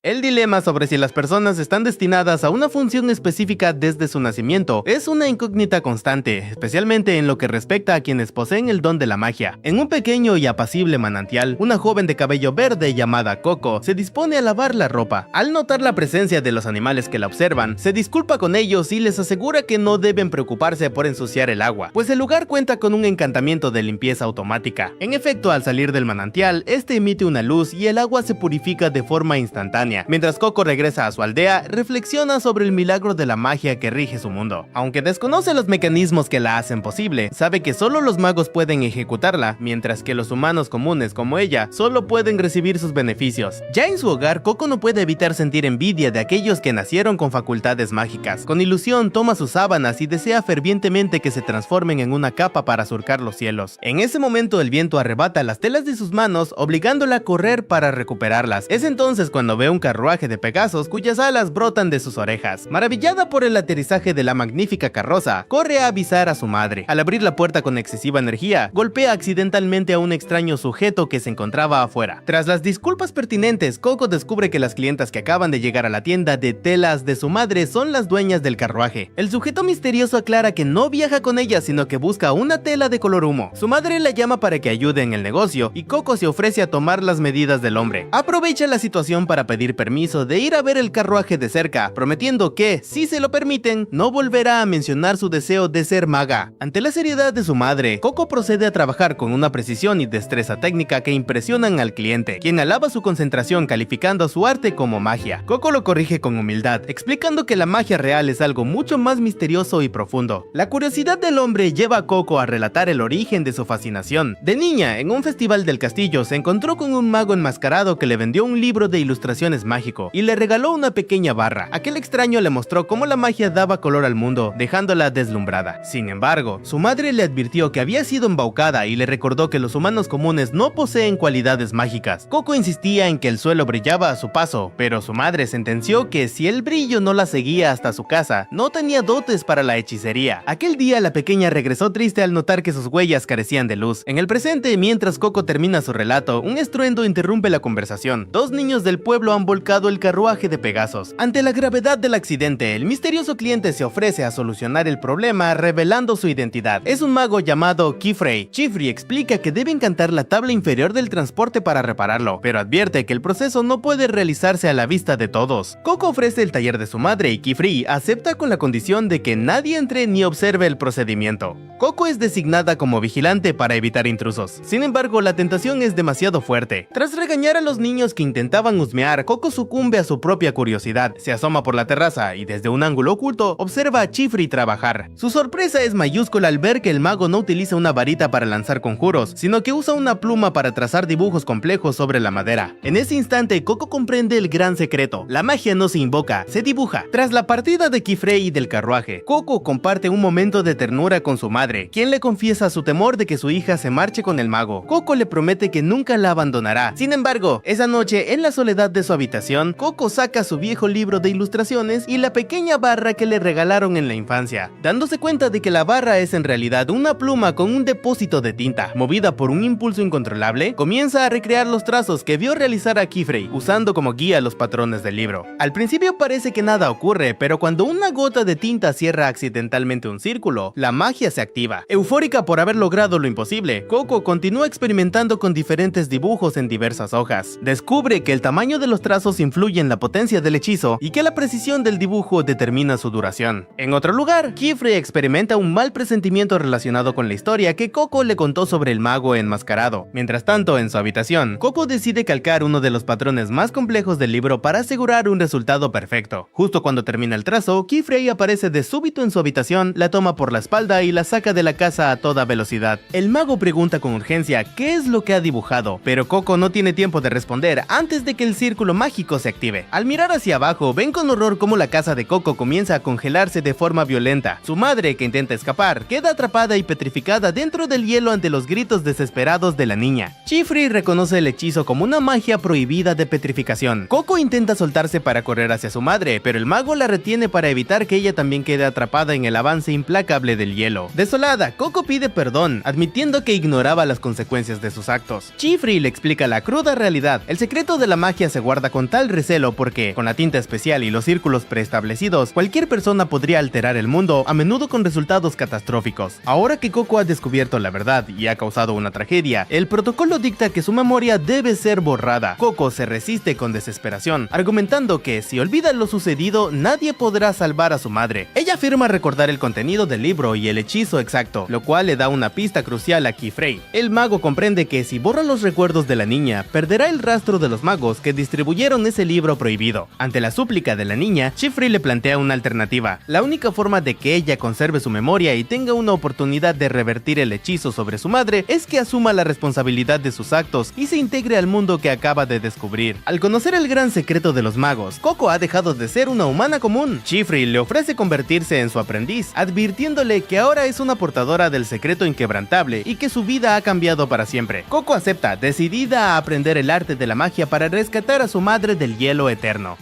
El dilema sobre si las personas están destinadas a una función específica desde su nacimiento es una incógnita constante, especialmente en lo que respecta a quienes poseen el don de la magia. En un pequeño y apacible manantial, una joven de cabello verde llamada Coco se dispone a lavar la ropa. Al notar la presencia de los animales que la observan, se disculpa con ellos y les asegura que no deben preocuparse por ensuciar el agua, pues el lugar cuenta con un encantamiento de limpieza automática. En efecto, al salir del manantial, este emite una luz y el agua se purifica de forma instantánea. Mientras Coco regresa a su aldea, reflexiona sobre el milagro de la magia que rige su mundo. Aunque desconoce los mecanismos que la hacen posible, sabe que solo los magos pueden ejecutarla, mientras que los humanos comunes como ella solo pueden recibir sus beneficios. Ya en su hogar, Coco no puede evitar sentir envidia de aquellos que nacieron con facultades mágicas. Con ilusión toma sus sábanas y desea fervientemente que se transformen en una capa para surcar los cielos. En ese momento el viento arrebata las telas de sus manos, obligándola a correr para recuperarlas. Es entonces cuando ve un carruaje de Pegasos cuyas alas brotan de sus orejas. Maravillada por el aterrizaje de la magnífica carroza, corre a avisar a su madre. Al abrir la puerta con excesiva energía, golpea accidentalmente a un extraño sujeto que se encontraba afuera. Tras las disculpas pertinentes, Coco descubre que las clientas que acaban de llegar a la tienda de telas de su madre son las dueñas del carruaje. El sujeto misterioso aclara que no viaja con ella, sino que busca una tela de color humo. Su madre la llama para que ayude en el negocio y Coco se ofrece a tomar las medidas del hombre. Aprovecha la situación para pedir permiso de ir a ver el carruaje de cerca, prometiendo que, si se lo permiten, no volverá a mencionar su deseo de ser maga. Ante la seriedad de su madre, Coco procede a trabajar con una precisión y destreza técnica que impresionan al cliente, quien alaba su concentración calificando su arte como magia. Coco lo corrige con humildad, explicando que la magia real es algo mucho más misterioso y profundo. La curiosidad del hombre lleva a Coco a relatar el origen de su fascinación. De niña, en un festival del castillo, se encontró con un mago enmascarado que le vendió un libro de ilustraciones mágico y le regaló una pequeña barra. Aquel extraño le mostró cómo la magia daba color al mundo, dejándola deslumbrada. Sin embargo, su madre le advirtió que había sido embaucada y le recordó que los humanos comunes no poseen cualidades mágicas. Coco insistía en que el suelo brillaba a su paso, pero su madre sentenció que si el brillo no la seguía hasta su casa, no tenía dotes para la hechicería. Aquel día la pequeña regresó triste al notar que sus huellas carecían de luz. En el presente, mientras Coco termina su relato, un estruendo interrumpe la conversación. Dos niños del pueblo han volcado el carruaje de Pegasos. Ante la gravedad del accidente, el misterioso cliente se ofrece a solucionar el problema revelando su identidad. Es un mago llamado Kifrey. Kifrey explica que debe encantar la tabla inferior del transporte para repararlo, pero advierte que el proceso no puede realizarse a la vista de todos. Coco ofrece el taller de su madre y Kifrey acepta con la condición de que nadie entre ni observe el procedimiento. Coco es designada como vigilante para evitar intrusos. Sin embargo, la tentación es demasiado fuerte. Tras regañar a los niños que intentaban husmear, Coco sucumbe a su propia curiosidad. Se asoma por la terraza y desde un ángulo oculto observa a Kifrey trabajar. Su sorpresa es mayúscula al ver que el mago no utiliza una varita para lanzar conjuros, sino que usa una pluma para trazar dibujos complejos sobre la madera. En ese instante, Coco comprende el gran secreto. La magia no se invoca, se dibuja. Tras la partida de Kifrey y del carruaje, Coco comparte un momento de ternura con su madre, quien le confiesa su temor de que su hija se marche con el mago. Coco le promete que nunca la abandonará. Sin embargo, esa noche, en la soledad de su habitación, Coco saca su viejo libro de ilustraciones y la pequeña barra que le regalaron en la infancia, dándose cuenta de que la barra es en realidad una pluma con un depósito de tinta. Movida por un impulso incontrolable, comienza a recrear los trazos que vio realizar a Kifrey, usando como guía los patrones del libro. Al principio parece que nada ocurre, pero cuando una gota de tinta cierra accidentalmente un círculo, la magia se activa. Eufórica por haber logrado lo imposible, Coco continúa experimentando con diferentes dibujos en diversas hojas. Descubre que el tamaño de los trazos influye en la potencia del hechizo y que la precisión del dibujo determina su duración. En otro lugar, Kifrey experimenta un mal presentimiento relacionado con la historia que Coco le contó sobre el mago enmascarado. Mientras tanto, en su habitación, Coco decide calcar uno de los patrones más complejos del libro para asegurar un resultado perfecto. Justo cuando termina el trazo, Kifrey aparece de súbito en su habitación, la toma por la espalda y la saca de la casa a toda velocidad. El mago pregunta con urgencia qué es lo que ha dibujado, pero Coco no tiene tiempo de responder antes de que el círculo mágico se active. Al mirar hacia abajo, ven con horror cómo la casa de Coco comienza a congelarse de forma violenta. Su madre, que intenta escapar, queda atrapada y petrificada dentro del hielo ante los gritos desesperados de la niña. Kifrey reconoce el hechizo como una magia prohibida de petrificación. Coco intenta soltarse para correr hacia su madre, pero el mago la retiene para evitar que ella también quede atrapada en el avance implacable del hielo. Desolada, Coco pide perdón, admitiendo que ignoraba las consecuencias de sus actos. Kifrey le explica la cruda realidad. El secreto de la magia se guarda con tal recelo porque, con la tinta especial y los círculos preestablecidos, cualquier persona podría alterar el mundo, a menudo con resultados catastróficos. Ahora que Coco ha descubierto la verdad y ha causado una tragedia, el protocolo dicta que su memoria debe ser borrada. Coco se resiste con desesperación, argumentando que si olvida lo sucedido, nadie podrá salvar a su madre. Ella afirma recordar el contenido del libro y el hechizo exacto, lo cual le da una pista crucial a Keyfrey. El mago comprende que si borra los recuerdos de la niña, perderá el rastro de los magos que distribuyeron ese libro prohibido. Ante la súplica de la niña, Keyfrey le plantea una alternativa. La única forma de que ella conserve su memoria y tenga una oportunidad de revertir el hechizo sobre su madre es que asuma la responsabilidad de sus actos y se integre al mundo que acaba de descubrir. Al conocer el gran secreto de los magos, Coco ha dejado de ser una humana común. Keyfrey le ofrece convertirse en su aprendiz, advirtiéndole que ahora es una portadora del secreto inquebrantable y que su vida ha cambiado para siempre. Coco acepta, decidida a aprender el arte de la magia para rescatar a su madre del hielo eterno.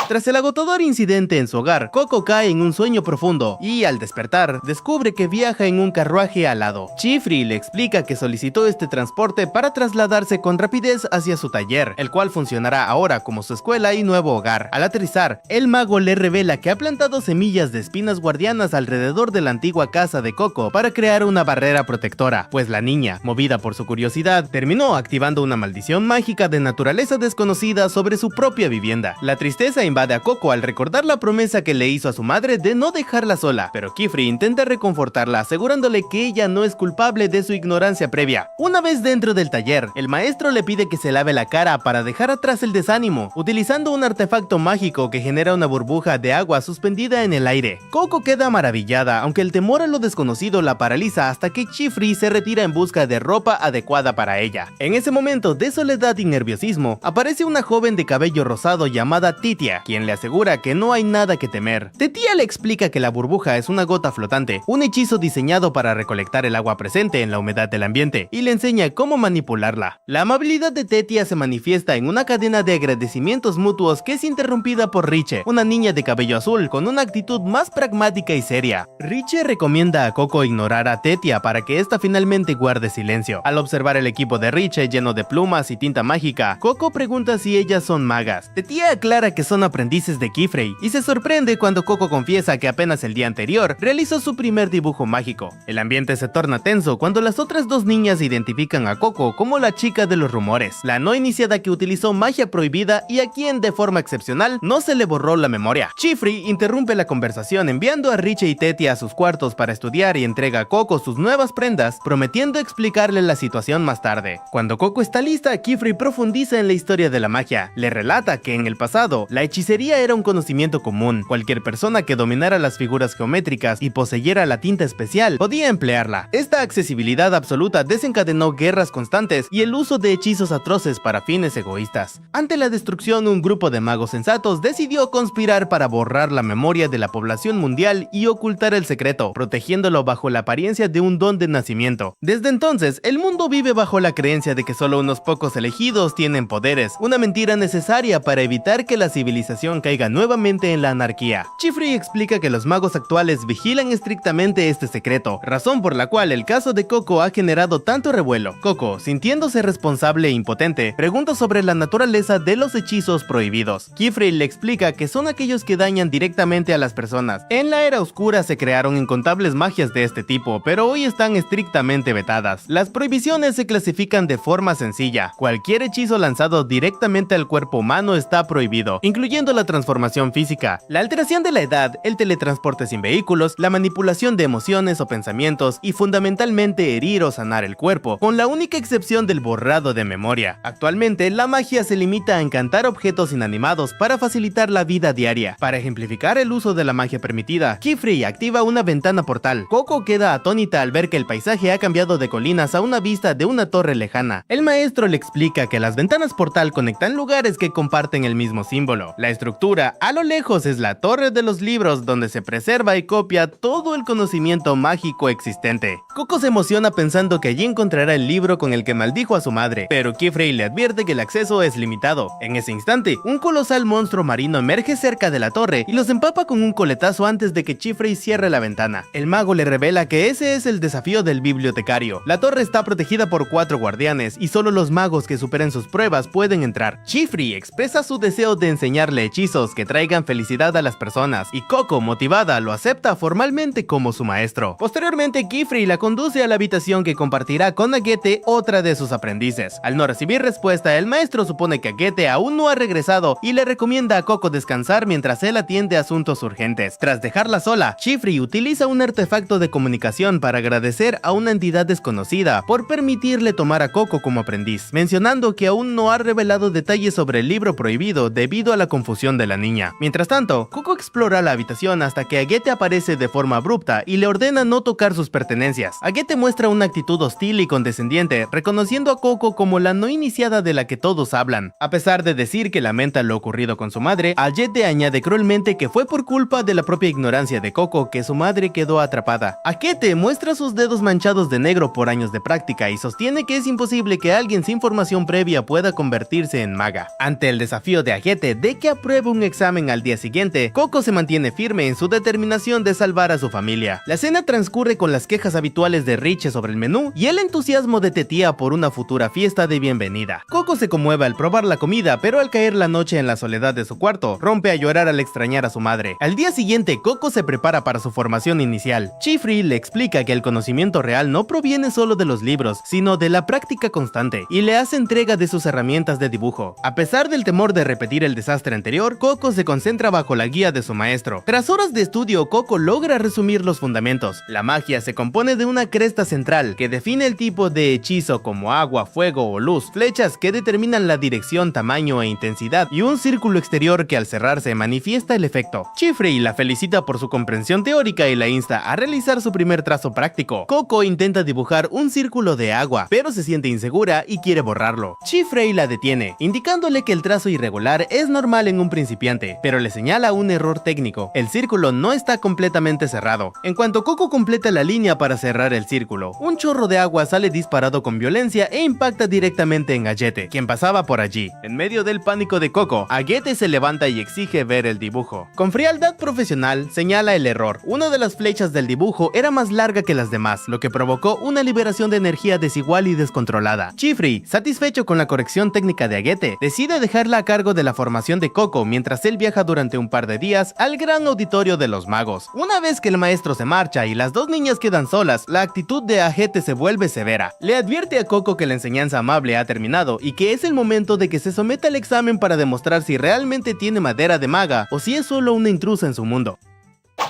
Tras el agotador incidente en su hogar, Coco cae en un sueño profundo y, al despertar, descubre que viaja en un carruaje alado. Keyfrey le explica que solicitó este transporte para trasladarse con rapidez hacia su taller, el cual funcionará ahora como su escuela y nuevo hogar. Al aterrizar, el mago le revela que ha plantado semillas de espinas guardianas alrededor de la antigua casa de Coco para crear una barrera protectora, pues la niña, movida por su curiosidad, terminó activando una maldición mágica de naturaleza desconocida sobre su propia vivienda. La tristeza invade a Coco al recordar la promesa que le hizo a su madre de no dejarla sola, pero Keyfrey intenta reconfortarla asegurándole que ella no es culpable de su ignorancia previa. Una vez dentro del taller, el maestro le pide que se lave la cara para dejar atrás el desánimo, utilizando un artefacto mágico que genera una burbuja de agua suspendida en el aire. Coco queda maravillada, aunque el temor a lo desconocido la paraliza hasta que Keyfrey se retira en busca de ropa adecuada para ella. En ese momento de soledad y nerviosismo, aparece una joven de cabello rosado llamada Titia, quien le asegura que no hay nada que temer. Tetia le explica que la burbuja es una gota flotante, un hechizo diseñado para recolectar el agua presente en la humedad del ambiente, y le enseña cómo manipularla. La amabilidad de Tetia se manifiesta en una cadena de agradecimientos mutuos que es interrumpida por Riche, una niña de cabello azul con una actitud más pragmática y seria. Riche recomienda a Coco ignorar a Tetia para que ésta finalmente guarde silencio. Al observar el equipo de Riche lleno de plumas y tinta mágica, Coco pregunta si ellas son magas. Tetia aclara que son aprendices de Keyfrey y se sorprende cuando Coco confiesa que apenas el día anterior realizó su primer dibujo mágico. El ambiente se torna tenso cuando las otras dos niñas identifican a Coco como la chica de los rumores, la no iniciada que utilizó magia prohibida y a quien de forma excepcional no se le borró la memoria. Keyfrey interrumpe la conversación enviando a Riche y Tetia a sus cuartos para estudiar y entrega a Coco sus nuevas prendas, prometiendo explicarle la situación más tarde. Cuando Coco está lista, Keyfrey profundiza en la historia de la magia. Le relata que en el pasado, la hechicería era un conocimiento común. Cualquier persona que dominara las figuras geométricas y poseyera la tinta especial podía emplearla. Esta accesibilidad absoluta desencadenó guerras constantes y el uso de hechizos atroces para fines egoístas. Ante la destrucción, un grupo de magos sensatos decidió conspirar para borrar la memoria de la población mundial y ocultar el secreto, protegiéndolo bajo la apariencia de un don de nacimiento. Desde entonces, el mundo vive bajo la creencia de que solo unos pocos elegidos tienen poderes, una mentira necesaria para evitar que la civilización caiga nuevamente en la anarquía. Keyfrey explica que los magos actuales vigilan estrictamente este secreto, razón por la cual el caso de Coco ha generado tanto revuelo. Coco, sintiéndose responsable e impotente, pregunta sobre la naturaleza de los hechizos prohibidos. Keyfrey le explica que son aquellos que dañan directamente a las personas. En la era oscura se crearon incontables magias de este tipo, pero hoy están estrictamente vetadas. Las prohibiciones se clasifican de forma sencilla. Cualquier hechizo lanzado directamente al cuerpo humano está prohibido, incluyendo la transformación física, la alteración de la edad, el teletransporte sin vehículos, la manipulación de emociones o pensamientos y fundamentalmente herir o sanar el cuerpo, con la única excepción del borrado de memoria. Actualmente, la magia se limita a encantar objetos inanimados para facilitar la vida diaria. Para ejemplificar el uso de la magia permitida, Keyfrey activa una ventana portal. Coco queda atónita al ver que el paisaje ha cambiado de colinas a una vista de una torre lejana. El maestro le explica que las ventanas portal conectan lugares que comparten el mismo símbolo. La La estructura a lo lejos es la torre de los libros donde se preserva y copia todo el conocimiento mágico existente. Coco se emociona pensando que allí encontrará el libro con el que maldijo a su madre, pero Kifrey le advierte que el acceso es limitado. En ese instante, un colosal monstruo marino emerge cerca de la torre y los empapa con un coletazo antes de que Kifrey cierre la ventana. El mago le revela que ese es el desafío del bibliotecario. La torre está protegida por 4 guardianes y solo los magos que superen sus pruebas pueden entrar. Kifrey expresa su deseo de enseñarle hechizos que traigan felicidad a las personas y Coco, motivada, lo acepta formalmente como su maestro. Posteriormente, Kifrey la conduce a la habitación que compartirá con Agete, otra de sus aprendices. Al no recibir respuesta, el maestro supone que Agete aún no ha regresado y le recomienda a Coco descansar mientras él atiende asuntos urgentes. Tras dejarla sola, Kifrey utiliza un artefacto de comunicación para agradecer a una entidad desconocida por permitirle tomar a Coco como aprendiz, mencionando que aún no ha revelado detalles sobre el libro prohibido debido a la confusión de la niña. Mientras tanto, Coco explora la habitación hasta que Agete aparece de forma abrupta y le ordena no tocar sus pertenencias. Agete muestra una actitud hostil y condescendiente, reconociendo a Coco como la no iniciada de la que todos hablan. A pesar de decir que lamenta lo ocurrido con su madre, Agete añade cruelmente que fue por culpa de la propia ignorancia de Coco que su madre quedó atrapada. Agete muestra sus dedos manchados de negro por años de práctica y sostiene que es imposible que alguien sin formación previa pueda convertirse en maga. Ante el desafío de Agete de que apruebe un examen al día siguiente, Coco se mantiene firme en su determinación de salvar a su familia. La cena transcurre con las quejas habituales de Riche sobre el menú y el entusiasmo de Tetía por una futura fiesta de bienvenida. Coco se conmueve al probar la comida, pero al caer la noche en la soledad de su cuarto, rompe a llorar al extrañar a su madre. Al día siguiente, Coco se prepara para su formación inicial. Kifrey le explica que el conocimiento real no proviene solo de los libros, sino de la práctica constante, y le hace entrega de sus herramientas de dibujo. A pesar del temor de repetir el desastre anterior, Coco se concentra bajo la guía de su maestro. Tras horas de estudio, Coco logra resumir los fundamentos. La magia se compone de una cresta central que define el tipo de hechizo como agua, fuego o luz, flechas que determinan la dirección, tamaño e intensidad, y un círculo exterior que al cerrarse manifiesta el efecto. Kifrey la felicita por su comprensión teórica y la insta a realizar su primer trazo práctico. Coco intenta dibujar un círculo de agua, pero se siente insegura y quiere borrarlo. Kifrey la detiene, indicándole que el trazo irregular es normal en un principiante, pero le señala un error técnico. El círculo no está completamente cerrado. En cuanto Coco completa la línea para cerrar el círculo, un chorro de agua sale disparado con violencia e impacta directamente en Agete, quien pasaba por allí. En medio del pánico de Coco, Agete se levanta y exige ver el dibujo. Con frialdad profesional, señala el error. Una de las flechas del dibujo era más larga que las demás, lo que provocó una liberación de energía desigual y descontrolada. Kifrey, satisfecho con la corrección técnica de Agete, decide dejarla a cargo de la formación de Coco mientras él viaja durante un par de días al gran auditorio de los magos. Una vez que el maestro se marcha y las dos niñas quedan solas, la actitud de Agete se vuelve severa. Le advierte a Coco que la enseñanza amable ha terminado y que es el momento de que se someta al examen para demostrar si realmente tiene madera de maga o si es solo una intrusa en su mundo.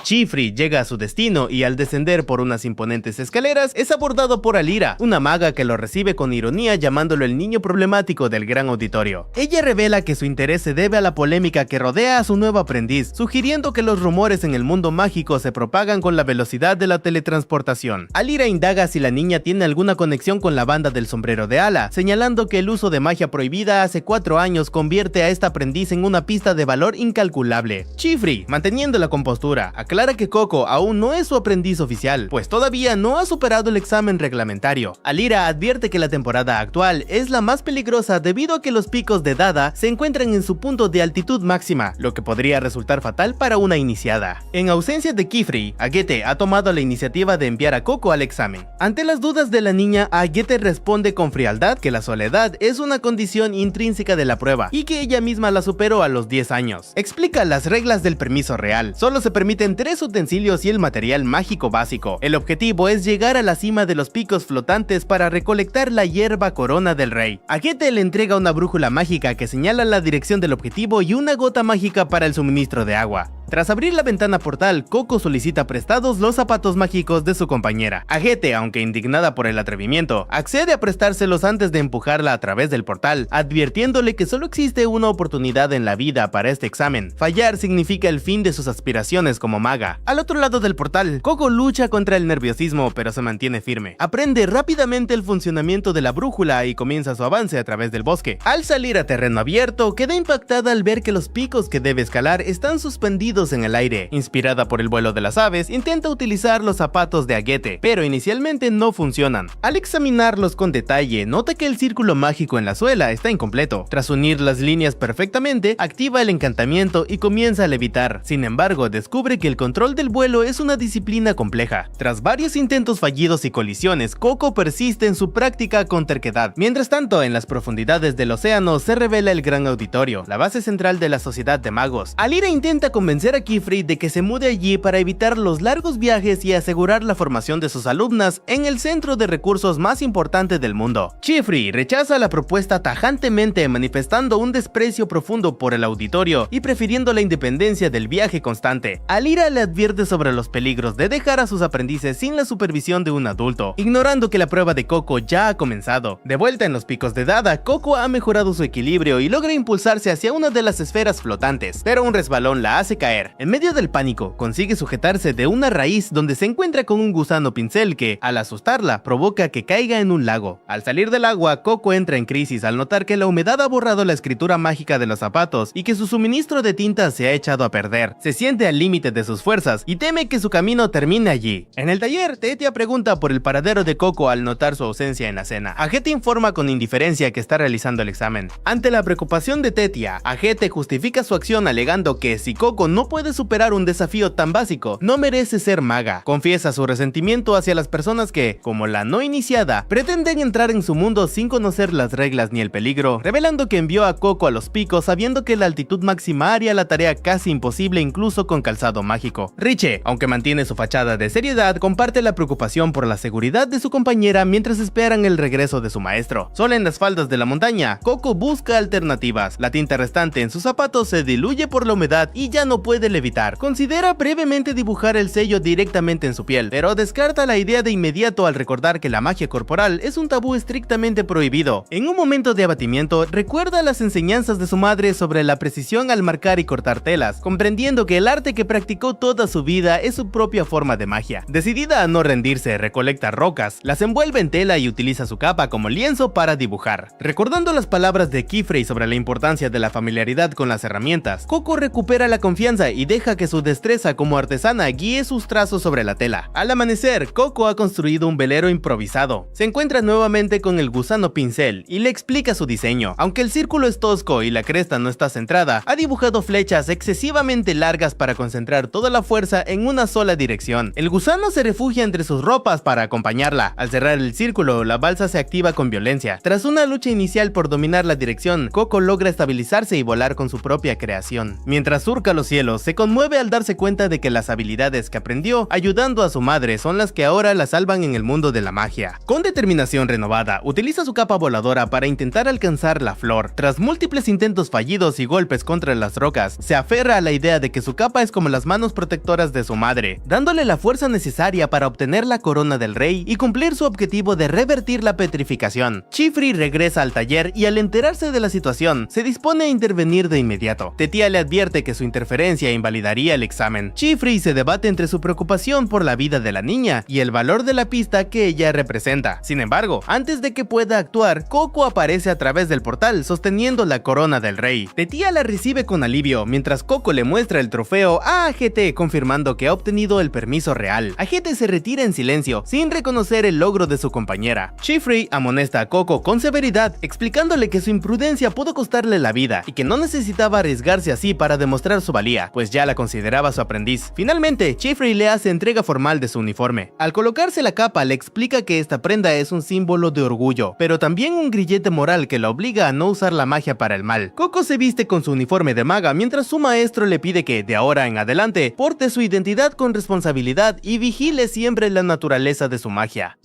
Kifrey llega a su destino y al descender por unas imponentes escaleras es abordado por Alira, una maga que lo recibe con ironía llamándolo el niño problemático del gran auditorio. Ella revela que su interés se debe a la polémica que rodea a su nuevo aprendiz, sugiriendo que los rumores en el mundo mágico se propagan con la velocidad de la teletransportación. Alira indaga si la niña tiene alguna conexión con la banda del sombrero de ala, señalando que el uso de magia prohibida hace 4 años convierte a esta aprendiz en una pista de valor incalculable. Kifrey, manteniendo la compostura, aclara que Coco aún no es su aprendiz oficial, pues todavía no ha superado el examen reglamentario. Alira advierte que la temporada actual es la más peligrosa debido a que los picos de Dada se encuentran en su punto de altitud máxima, lo que podría resultar fatal para una iniciada. En ausencia de Kifrey, Agete ha tomado la iniciativa de enviar a Coco al examen. Ante las dudas de la niña, Agete responde con frialdad que la soledad es una condición intrínseca de la prueba y que ella misma la superó a los 10 años. Explica las reglas del permiso real. Solo se permiten 3 utensilios y el material mágico básico. El objetivo es llegar a la cima de los picos flotantes para recolectar la hierba corona del rey. Agete le entrega una brújula mágica que señala la dirección del objetivo y una gota mágica para el suministro de agua. Tras abrir la ventana portal, Coco solicita prestados los zapatos mágicos de su compañera. Agete, aunque indignada por el atrevimiento, accede a prestárselos antes de empujarla a través del portal, advirtiéndole que solo existe una oportunidad en la vida para este examen. Fallar significa el fin de sus aspiraciones como maga. Al otro lado del portal, Coco lucha contra el nerviosismo, pero se mantiene firme. Aprende rápidamente el funcionamiento de la brújula y comienza su avance a través del bosque. Al salir a terreno abierto, queda impactada al ver que los picos que debe escalar están suspendidos en el aire. Inspirada por el vuelo de las aves, intenta utilizar los zapatos de Agete, pero inicialmente no funcionan. Al examinarlos con detalle, nota que el círculo mágico en la suela está incompleto. Tras unir las líneas perfectamente, activa el encantamiento y comienza a levitar. Sin embargo, descubre que el control del vuelo es una disciplina compleja. Tras varios intentos fallidos y colisiones, Coco persiste en su práctica con terquedad. Mientras tanto, en las profundidades del océano se revela el Gran Auditorio, la base central de la Sociedad de Magos. Alira intenta convencer a Kifrey de que se mude allí para evitar los largos viajes y asegurar la formación de sus alumnas en el centro de recursos más importante del mundo. Kifrey rechaza la propuesta tajantemente, manifestando un desprecio profundo por el auditorio y prefiriendo la independencia del viaje constante. Alira le advierte sobre los peligros de dejar a sus aprendices sin la supervisión de un adulto, ignorando que la prueba de Coco ya ha comenzado. De vuelta en los picos de Dada, Coco ha mejorado su equilibrio y logra impulsarse hacia una de las esferas flotantes, pero un resbalón la hace caer. En medio del pánico, consigue sujetarse de una raíz donde se encuentra con un gusano pincel que, al asustarla, provoca que caiga en un lago. Al salir del agua, Coco entra en crisis al notar que la humedad ha borrado la escritura mágica de los zapatos y que su suministro de tinta se ha echado a perder. Se siente al límite de sus fuerzas y teme que su camino termine allí. En el taller, Tetia pregunta por el paradero de Coco al notar su ausencia en la cena. Agete informa con indiferencia que está realizando el examen. Ante la preocupación de Tetia, Agete justifica su acción alegando que si Coco no puede superar un desafío tan básico, no merece ser maga. Confiesa su resentimiento hacia las personas que, como la no iniciada, pretenden entrar en su mundo sin conocer las reglas ni el peligro, revelando que envió a Coco a los picos sabiendo que la altitud máxima haría la tarea casi imposible incluso con calzado mágico. Riche, aunque mantiene su fachada de seriedad, comparte la preocupación por la seguridad de su compañera mientras esperan el regreso de su maestro. Sola en las faldas de la montaña, Coco busca alternativas. La tinta restante en sus zapatos se diluye por la humedad y ya no puede levitar. Considera brevemente dibujar el sello directamente en su piel, pero descarta la idea de inmediato al recordar que la magia corporal es un tabú estrictamente prohibido. En un momento de abatimiento, recuerda las enseñanzas de su madre sobre la precisión al marcar y cortar telas, comprendiendo que el arte que practicó toda su vida es su propia forma de magia. Decidida a no rendirse, recolecta rocas, las envuelve en tela y utiliza su capa como lienzo para dibujar. Recordando las palabras de Kifrey sobre la importancia de la familiaridad con las herramientas, Coco recupera la confianza y deja que su destreza como artesana guíe sus trazos sobre la tela. Al amanecer, Coco ha construido un velero improvisado. Se encuentra nuevamente con el gusano pincel y le explica su diseño. Aunque el círculo es tosco y la cresta no está centrada, ha dibujado flechas excesivamente largas para concentrar toda la fuerza en una sola dirección. El gusano se refugia entre sus ropas para acompañarla. Al cerrar el círculo, la balsa se activa con violencia. Tras una lucha inicial por dominar la dirección, Coco logra estabilizarse y volar con su propia creación. Mientras surca los cielos, se conmueve al darse cuenta de que las habilidades que aprendió ayudando a su madre son las que ahora la salvan en el mundo de la magia. Con determinación renovada, utiliza su capa voladora para intentar alcanzar la flor. Tras múltiples intentos fallidos y golpes contra las rocas, se aferra a la idea de que su capa es como las manos protectoras de su madre, dándole la fuerza necesaria para obtener la corona del rey y cumplir su objetivo de revertir la petrificación. Kifrey regresa al taller y al enterarse de la situación, se dispone a intervenir de inmediato. Tetia le advierte que su interferencia invalidaría el examen. Kifrey se debate entre su preocupación por la vida de la niña y el valor de la pista que ella representa. Sin embargo, antes de que pueda actuar, Coco aparece a través del portal sosteniendo la corona del rey. Tetia la recibe con alivio, mientras Coco le muestra el trofeo a Agete, confirmando que ha obtenido el permiso real. Agete se retira en silencio, sin reconocer el logro de su compañera. Kifrey amonesta a Coco con severidad, explicándole que su imprudencia pudo costarle la vida y que no necesitaba arriesgarse así para demostrar su valía, pues ya la consideraba su aprendiz. Finalmente, Kifrey le hace entrega formal de su uniforme. Al colocarse la capa, le explica que esta prenda es un símbolo de orgullo, pero también un grillete moral que la obliga a no usar la magia para el mal. Coco se viste con su uniforme de maga, mientras su maestro le pide que, de ahora en adelante, porte su identidad con responsabilidad y vigile siempre la naturaleza de su magia.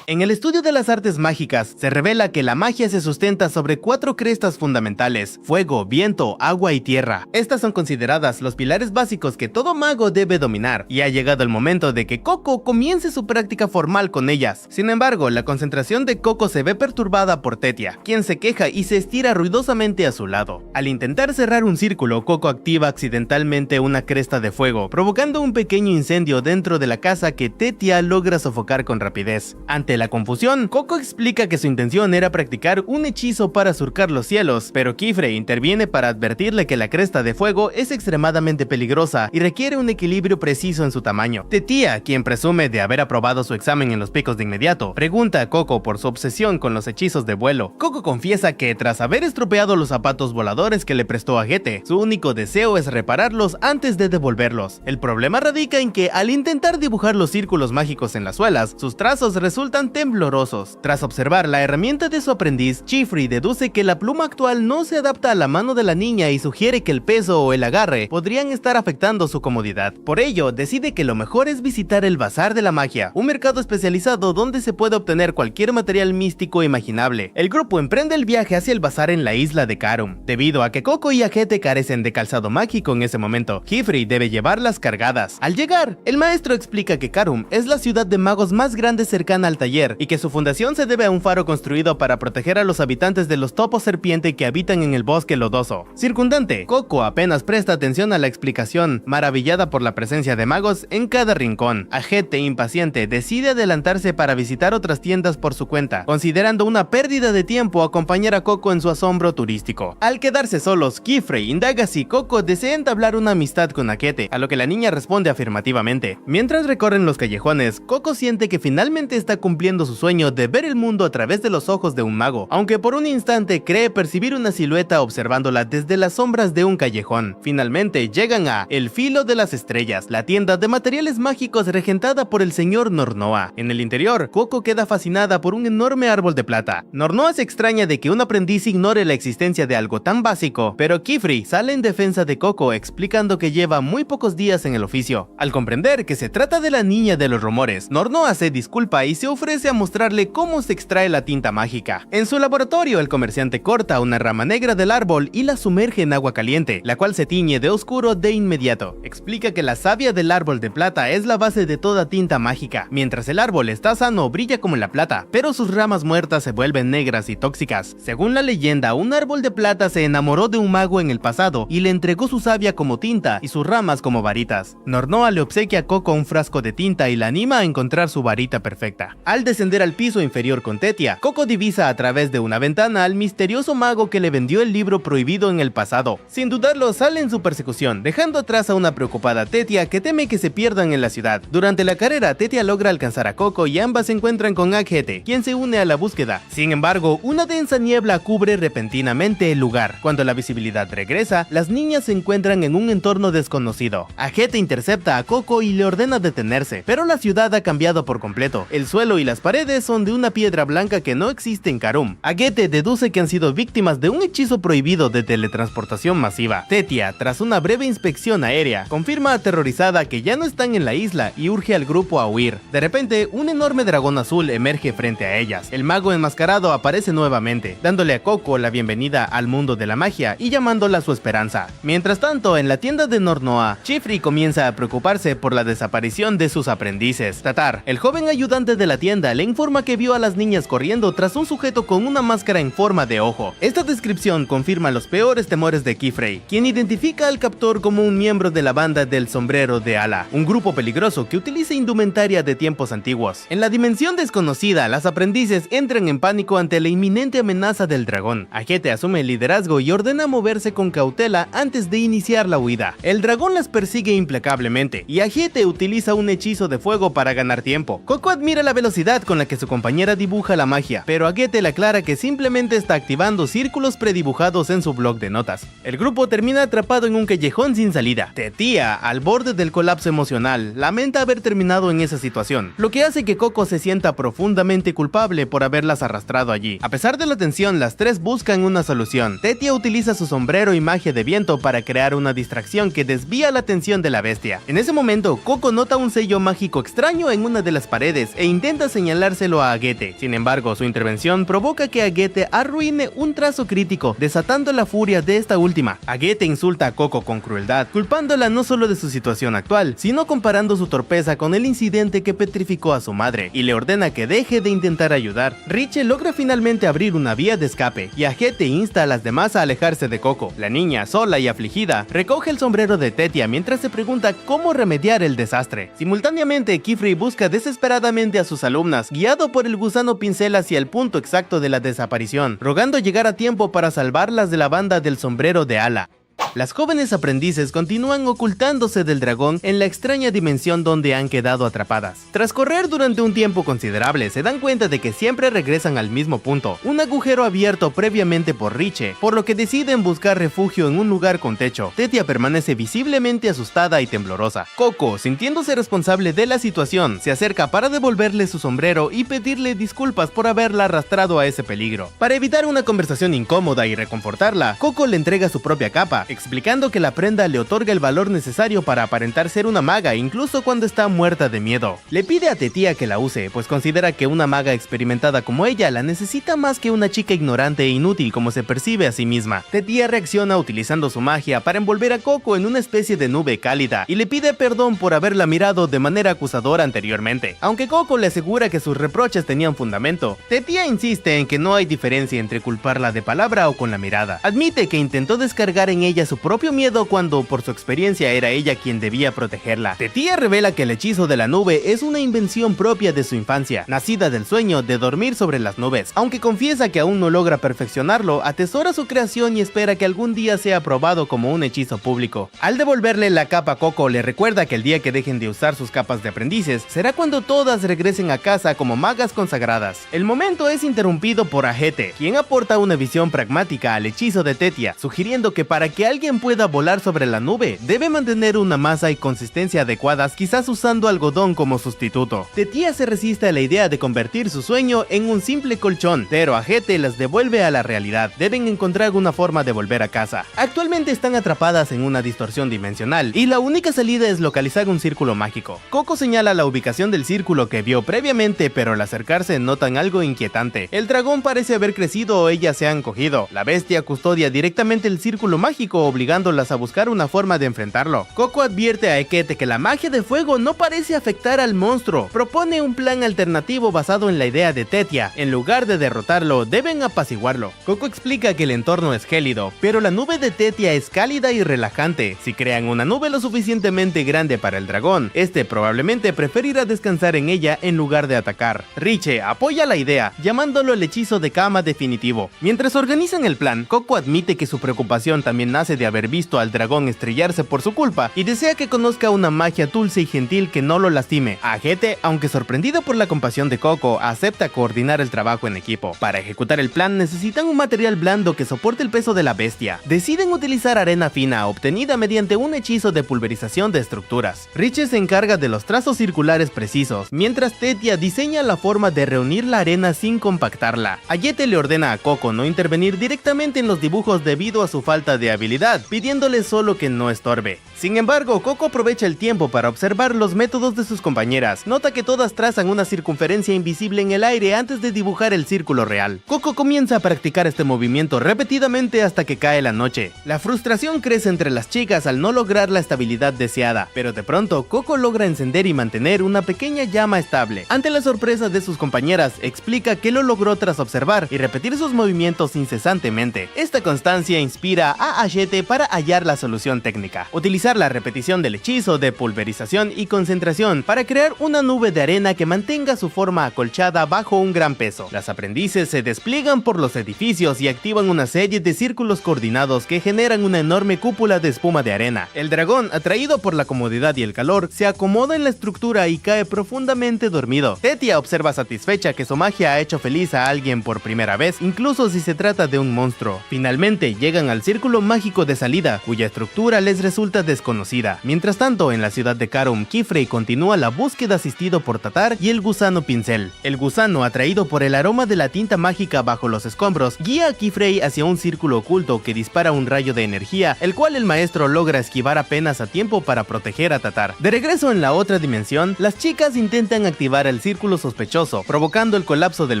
En el estudio de las artes mágicas, se revela que la magia se sustenta sobre 4 crestas fundamentales: fuego, viento, agua y tierra. Estas son consideradas los pilares básicos que todo mago debe dominar, y ha llegado el momento de que Coco comience su práctica formal con ellas. Sin embargo, la concentración de Coco se ve perturbada por Tetia, quien se queja y se estira ruidosamente a su lado. Al intentar cerrar un círculo, Coco activa accidentalmente una cresta de fuego, provocando un pequeño incendio dentro de la casa que Tetia logra sofocar con rapidez. Ante la confusión, Coco explica que su intención era practicar un hechizo para surcar los cielos, pero Kifrey interviene para advertirle que la cresta de fuego es extremadamente peligrosa y requiere un equilibrio preciso en su tamaño. Tetia, quien presume de haber aprobado su examen en los picos de inmediato, pregunta a Coco por su obsesión con los hechizos de vuelo. Coco confiesa que tras haber estropeado los zapatos voladores que le prestó Agete, su único deseo es repararlos antes de devolverlos. El problema radica en que al intentar dibujar los círculos mágicos en las suelas, sus trazos resultan temblorosos. Tras observar la herramienta de su aprendiz, Kifrey deduce que la pluma actual no se adapta a la mano de la niña y sugiere que el peso o el agarre podrían estar afectando su comodidad. Por ello, decide que lo mejor es visitar el Bazar de la Magia, un mercado especializado donde se puede obtener cualquier material místico imaginable. El grupo emprende el viaje hacia el bazar en la isla de Karum. Debido a que Coco y Agete carecen de calzado mágico en ese momento, Kifrey debe llevarlas cargadas. Al llegar, el maestro explica que Karum es la ciudad de magos más grande cercana al taller y que su fundación se debe a un faro construido para proteger a los habitantes de los topos serpiente que habitan en el bosque lodoso circundante. Coco apenas presta atención a la explicación, maravillada por la presencia de magos en cada rincón. Agete, impaciente, decide adelantarse para visitar otras tiendas por su cuenta, considerando una pérdida de tiempo acompañar a Coco en su asombro turístico. Al quedarse solos, Kifrey indaga si Coco desea entablar una amistad con Agete, a lo que la niña responde afirmativamente. Mientras recorren los callejones, Coco siente que finalmente está cumpliendo su sueño de ver el mundo a través de los ojos de un mago, aunque por un instante cree percibir una silueta observándola desde las sombras de un callejón. Finalmente llegan a El Filo de las Estrellas, la tienda de materiales mágicos regentada por el señor Nornoa. En el interior, Coco queda fascinada por un enorme árbol de plata. Nornoa se extraña de que un aprendiz ignore la existencia de algo tan básico, pero Kifrey sale en defensa de Coco explicando que lleva muy pocos días en el oficio. Al comprender que se trata de la niña de los rumores, Nornoa se disculpa y se ofrece a mostrarle cómo se extrae la tinta mágica. En su laboratorio, el comerciante corta una rama negra del árbol y la sumerge en agua caliente, la cual se tiñe de oscuro de inmediato. Explica que la savia del árbol de plata es la base de toda tinta mágica. Mientras el árbol está sano, brilla como la plata, pero sus ramas muertas se vuelven negras y tóxicas. Según la leyenda, un árbol de plata se enamoró de un mago en el pasado y le entregó su savia como tinta y sus ramas como varitas. Nornoa le obsequia a Coco un frasco de tinta y la anima a encontrar su varita perfecta. Al descender al piso inferior con Tetia, Coco divisa a través de una ventana al misterioso mago que le vendió el libro prohibido en el pasado. Sin dudarlo, sale en su persecución, dejando atrás a una preocupada Tetia que teme que se pierdan en la ciudad. Durante la carrera, Tetia logra alcanzar a Coco y ambas se encuentran con Agete, quien se une a la búsqueda. Sin embargo, una densa niebla cubre repentinamente el lugar. Cuando la visibilidad regresa, las niñas se encuentran en un entorno desconocido. Agete intercepta a Coco y le ordena detenerse, pero la ciudad ha cambiado por completo. El suelo y las paredes son de una piedra blanca que no existe en Karum. Agete deduce que han sido víctimas de un hechizo prohibido de teletransportación masiva. Tetia, tras una breve inspección aérea, confirma aterrorizada que ya no están en la isla y urge al grupo a huir. De repente, un enorme dragón azul emerge frente a ellas. El mago enmascarado aparece nuevamente, dándole a Coco la bienvenida al mundo de la magia y llamándola su esperanza. Mientras tanto, en la tienda de Nornoa, Kifrey comienza a preocuparse por la desaparición de sus aprendices. Tatar, el joven ayudante de la tienda, le informa que vio a las niñas corriendo tras un sujeto con una máscara en forma de ojo. Esta descripción confirma los peores temores de Kifrey, quien identifica al captor como un miembro de la banda del sombrero de ala, un grupo peligroso que utiliza indumentaria de tiempos antiguos. En la dimensión desconocida, las aprendices entran en pánico ante la inminente amenaza del dragón. Agete asume el liderazgo y ordena moverse con cautela antes de iniciar la huida. El dragón las persigue implacablemente y Agete utiliza un hechizo de fuego para ganar tiempo. Coco admira la velocidad con la que su compañera dibuja la magia, pero Agete le aclara que simplemente está activando círculos predibujados en su blog de notas. El grupo termina atrapado en un callejón sin salida. Tetia, al borde del colapso emocional, lamenta haber terminado en esa situación, lo que hace que Coco se sienta profundamente culpable por haberlas arrastrado allí. A pesar de la tensión, las tres buscan una solución. Tetia utiliza su sombrero y magia de viento para crear una distracción que desvía la atención de la bestia. En ese momento, Coco nota un sello mágico extraño en una de las paredes e intenta señalárselo a Agete. Sin embargo, su intervención provoca que Agete arruine un trazo crítico, desatando la furia de esta última. Agete insulta a Coco con crueldad, culpándola no solo de su situación actual, sino comparando su torpeza con el incidente que petrificó a su madre, y le ordena que deje de intentar ayudar. Richie logra finalmente abrir una vía de escape, y Agete insta a las demás a alejarse de Coco. La niña, sola y afligida, recoge el sombrero de Tetia mientras se pregunta cómo remediar el desastre. Simultáneamente, Kifrey busca desesperadamente a sus alumnas, guiado por el gusano pincel hacia el punto exacto de la desaparición, rogando llegar a tiempo para salvarlas de la banda del sombrero de ala. Las jóvenes aprendices continúan ocultándose del dragón en la extraña dimensión donde han quedado atrapadas. Tras correr durante un tiempo considerable, se dan cuenta de que siempre regresan al mismo punto, un agujero abierto previamente por Richie, por lo que deciden buscar refugio en un lugar con techo. Tetia permanece visiblemente asustada y temblorosa. Coco, sintiéndose responsable de la situación, se acerca para devolverle su sombrero y pedirle disculpas por haberla arrastrado a ese peligro. Para evitar una conversación incómoda y reconfortarla, Coco le entrega su propia capa, explicando que la prenda le otorga el valor necesario para aparentar ser una maga incluso cuando está muerta de miedo. Le pide a Tetia que la use, pues considera que una maga experimentada como ella la necesita más que una chica ignorante e inútil como se percibe a sí misma. Tetia reacciona utilizando su magia para envolver a Coco en una especie de nube cálida y le pide perdón por haberla mirado de manera acusadora anteriormente. Aunque Coco le asegura que sus reproches tenían fundamento, Tetia insiste en que no hay diferencia entre culparla de palabra o con la mirada. Admite que intentó descargar en ella su propio miedo cuando por su experiencia era ella quien debía protegerla. Tetia revela que el hechizo de la nube es una invención propia de su infancia, nacida del sueño de dormir sobre las nubes. Aunque confiesa que aún no logra perfeccionarlo, atesora su creación y espera que algún día sea aprobado como un hechizo público. Al devolverle la capa a Coco, le recuerda que el día que dejen de usar sus capas de aprendices será cuando todas regresen a casa como magas consagradas. El momento es interrumpido por Agete, quien aporta una visión pragmática al hechizo de Tetia, sugiriendo que para que alguien pueda volar sobre la nube, debe mantener una masa y consistencia adecuadas, quizás usando algodón como sustituto. Tetia se resiste a la idea de convertir su sueño en un simple colchón, pero Agete las devuelve a la realidad. Deben encontrar una forma de volver a casa. Actualmente están atrapadas en una distorsión dimensional, y la única salida es localizar un círculo mágico. Coco señala la ubicación del círculo que vio previamente, pero al acercarse notan algo inquietante. El dragón parece haber crecido o ellas se han cogido. La bestia custodia directamente el círculo mágico, obligándolas a buscar una forma de enfrentarlo. Coco advierte a Agete que la magia de fuego no parece afectar al monstruo. Propone un plan alternativo basado en la idea de Tetia. En lugar de derrotarlo, deben apaciguarlo. Coco explica que el entorno es gélido, pero la nube de Tetia es cálida y relajante. Si crean una nube lo suficientemente grande para el dragón, este probablemente preferirá descansar en ella en lugar de atacar. Richie apoya la idea, llamándolo el hechizo de cama definitivo. Mientras organizan el plan, Coco admite que su preocupación también nace de haber visto al dragón estrellarse por su culpa y desea que conozca una magia dulce y gentil que no lo lastime. Agete, aunque sorprendido por la compasión de Coco, acepta coordinar el trabajo en equipo. Para ejecutar el plan necesitan un material blando que soporte el peso de la bestia. Deciden utilizar arena fina obtenida mediante un hechizo de pulverización de estructuras. Richie se encarga de los trazos circulares precisos, mientras Tetia diseña la forma de reunir la arena sin compactarla. Agete le ordena a Coco no intervenir directamente en los dibujos debido a su falta de habilidad, pidiéndole solo que no estorbe. Sin embargo, Coco aprovecha el tiempo para observar los métodos de sus compañeras. Nota que todas trazan una circunferencia invisible en el aire antes de dibujar el círculo real. Coco comienza a practicar este movimiento repetidamente hasta que cae la noche. La frustración crece entre las chicas al no lograr la estabilidad deseada, pero de pronto Coco logra encender y mantener una pequeña llama estable. Ante la sorpresa de sus compañeras, explica que lo logró tras observar y repetir sus movimientos incesantemente. Esta constancia inspira a Agete para hallar la solución técnica. Utilizar la repetición del hechizo de pulverización y concentración para crear una nube de arena que mantenga su forma acolchada bajo un gran peso. Las aprendices se despliegan por los edificios y activan una serie de círculos coordinados que generan una enorme cúpula de espuma de arena. El dragón, atraído por la comodidad y el calor, se acomoda en la estructura y cae profundamente dormido. Tetia observa satisfecha que su magia ha hecho feliz a alguien por primera vez, incluso si se trata de un monstruo. Finalmente llegan al círculo mágico de salida, cuya estructura les resulta desconocida. Mientras tanto, en la ciudad de Karum, Kifrey continúa la búsqueda asistido por Tatar y el gusano pincel. El gusano, atraído por el aroma de la tinta mágica bajo los escombros, guía a Kifrey hacia un círculo oculto que dispara un rayo de energía, el cual el maestro logra esquivar apenas a tiempo para proteger a Tatar. De regreso en la otra dimensión, las chicas intentan activar el círculo sospechoso, provocando el colapso del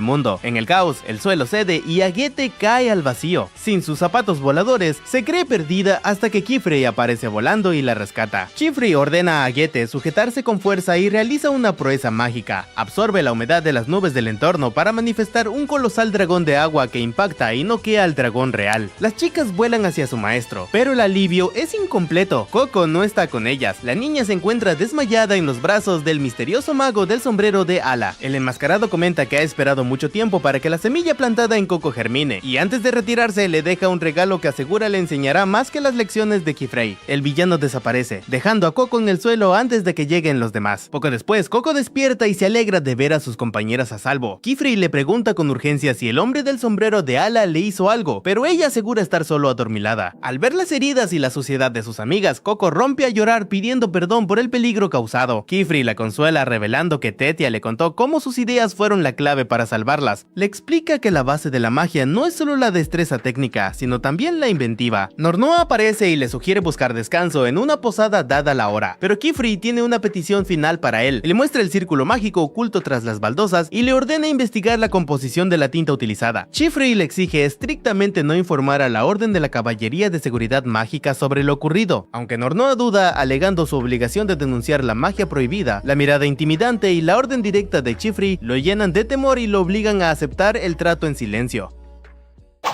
mundo. En el caos, el suelo cede y Agete cae al vacío. Sin sus zapatos voladores, se cree perdida hasta que Kifrey aparece volando y la rescata. Kifrey ordena a Agete sujetarse con fuerza y realiza una proeza mágica. Absorbe la humedad de las nubes del entorno para manifestar un colosal dragón de agua que impacta y noquea al dragón real. Las chicas vuelan hacia su maestro, pero el alivio es incompleto. Coco no está con ellas. La niña se encuentra desmayada en los brazos del misterioso mago del sombrero de ala. El enmascarado comenta que ha esperado mucho tiempo para que la semilla plantada en Coco germine, y antes de retirarse le deja un regalo que asegura le enseñará más que las lecciones de Kifrey. El villano desaparece, dejando a Coco en el suelo antes de que lleguen los demás. Poco después, Coco despierta y se alegra de ver a sus compañeras a salvo. Kifrey le pregunta con urgencia si el hombre del sombrero de ala le hizo algo, pero ella asegura estar solo adormilada. Al ver las heridas y la suciedad de sus amigas, Coco rompe a llorar pidiendo perdón por el peligro causado. Kifrey la consuela revelando que Tetia le contó cómo sus ideas fueron la clave para salvarlas. Le explica que la base de la magia no es solo la destreza técnica, sino también la inventiva. Nornoa aparece y le sugiere buscar descanso en una posada dada la hora, pero Kifrey tiene una petición final para él. Le muestra el círculo mágico oculto tras las baldosas y le ordena investigar la composición de la tinta utilizada. Kifrey le exige estrictamente no informar a la Orden de la Caballería de Seguridad Mágica sobre lo ocurrido, aunque Nornoa duda, alegando su obligación de denunciar la magia prohibida. La mirada intimidante y la orden directa de Kifrey lo llenan de temor y lo obligan a aceptar el trato en silencio.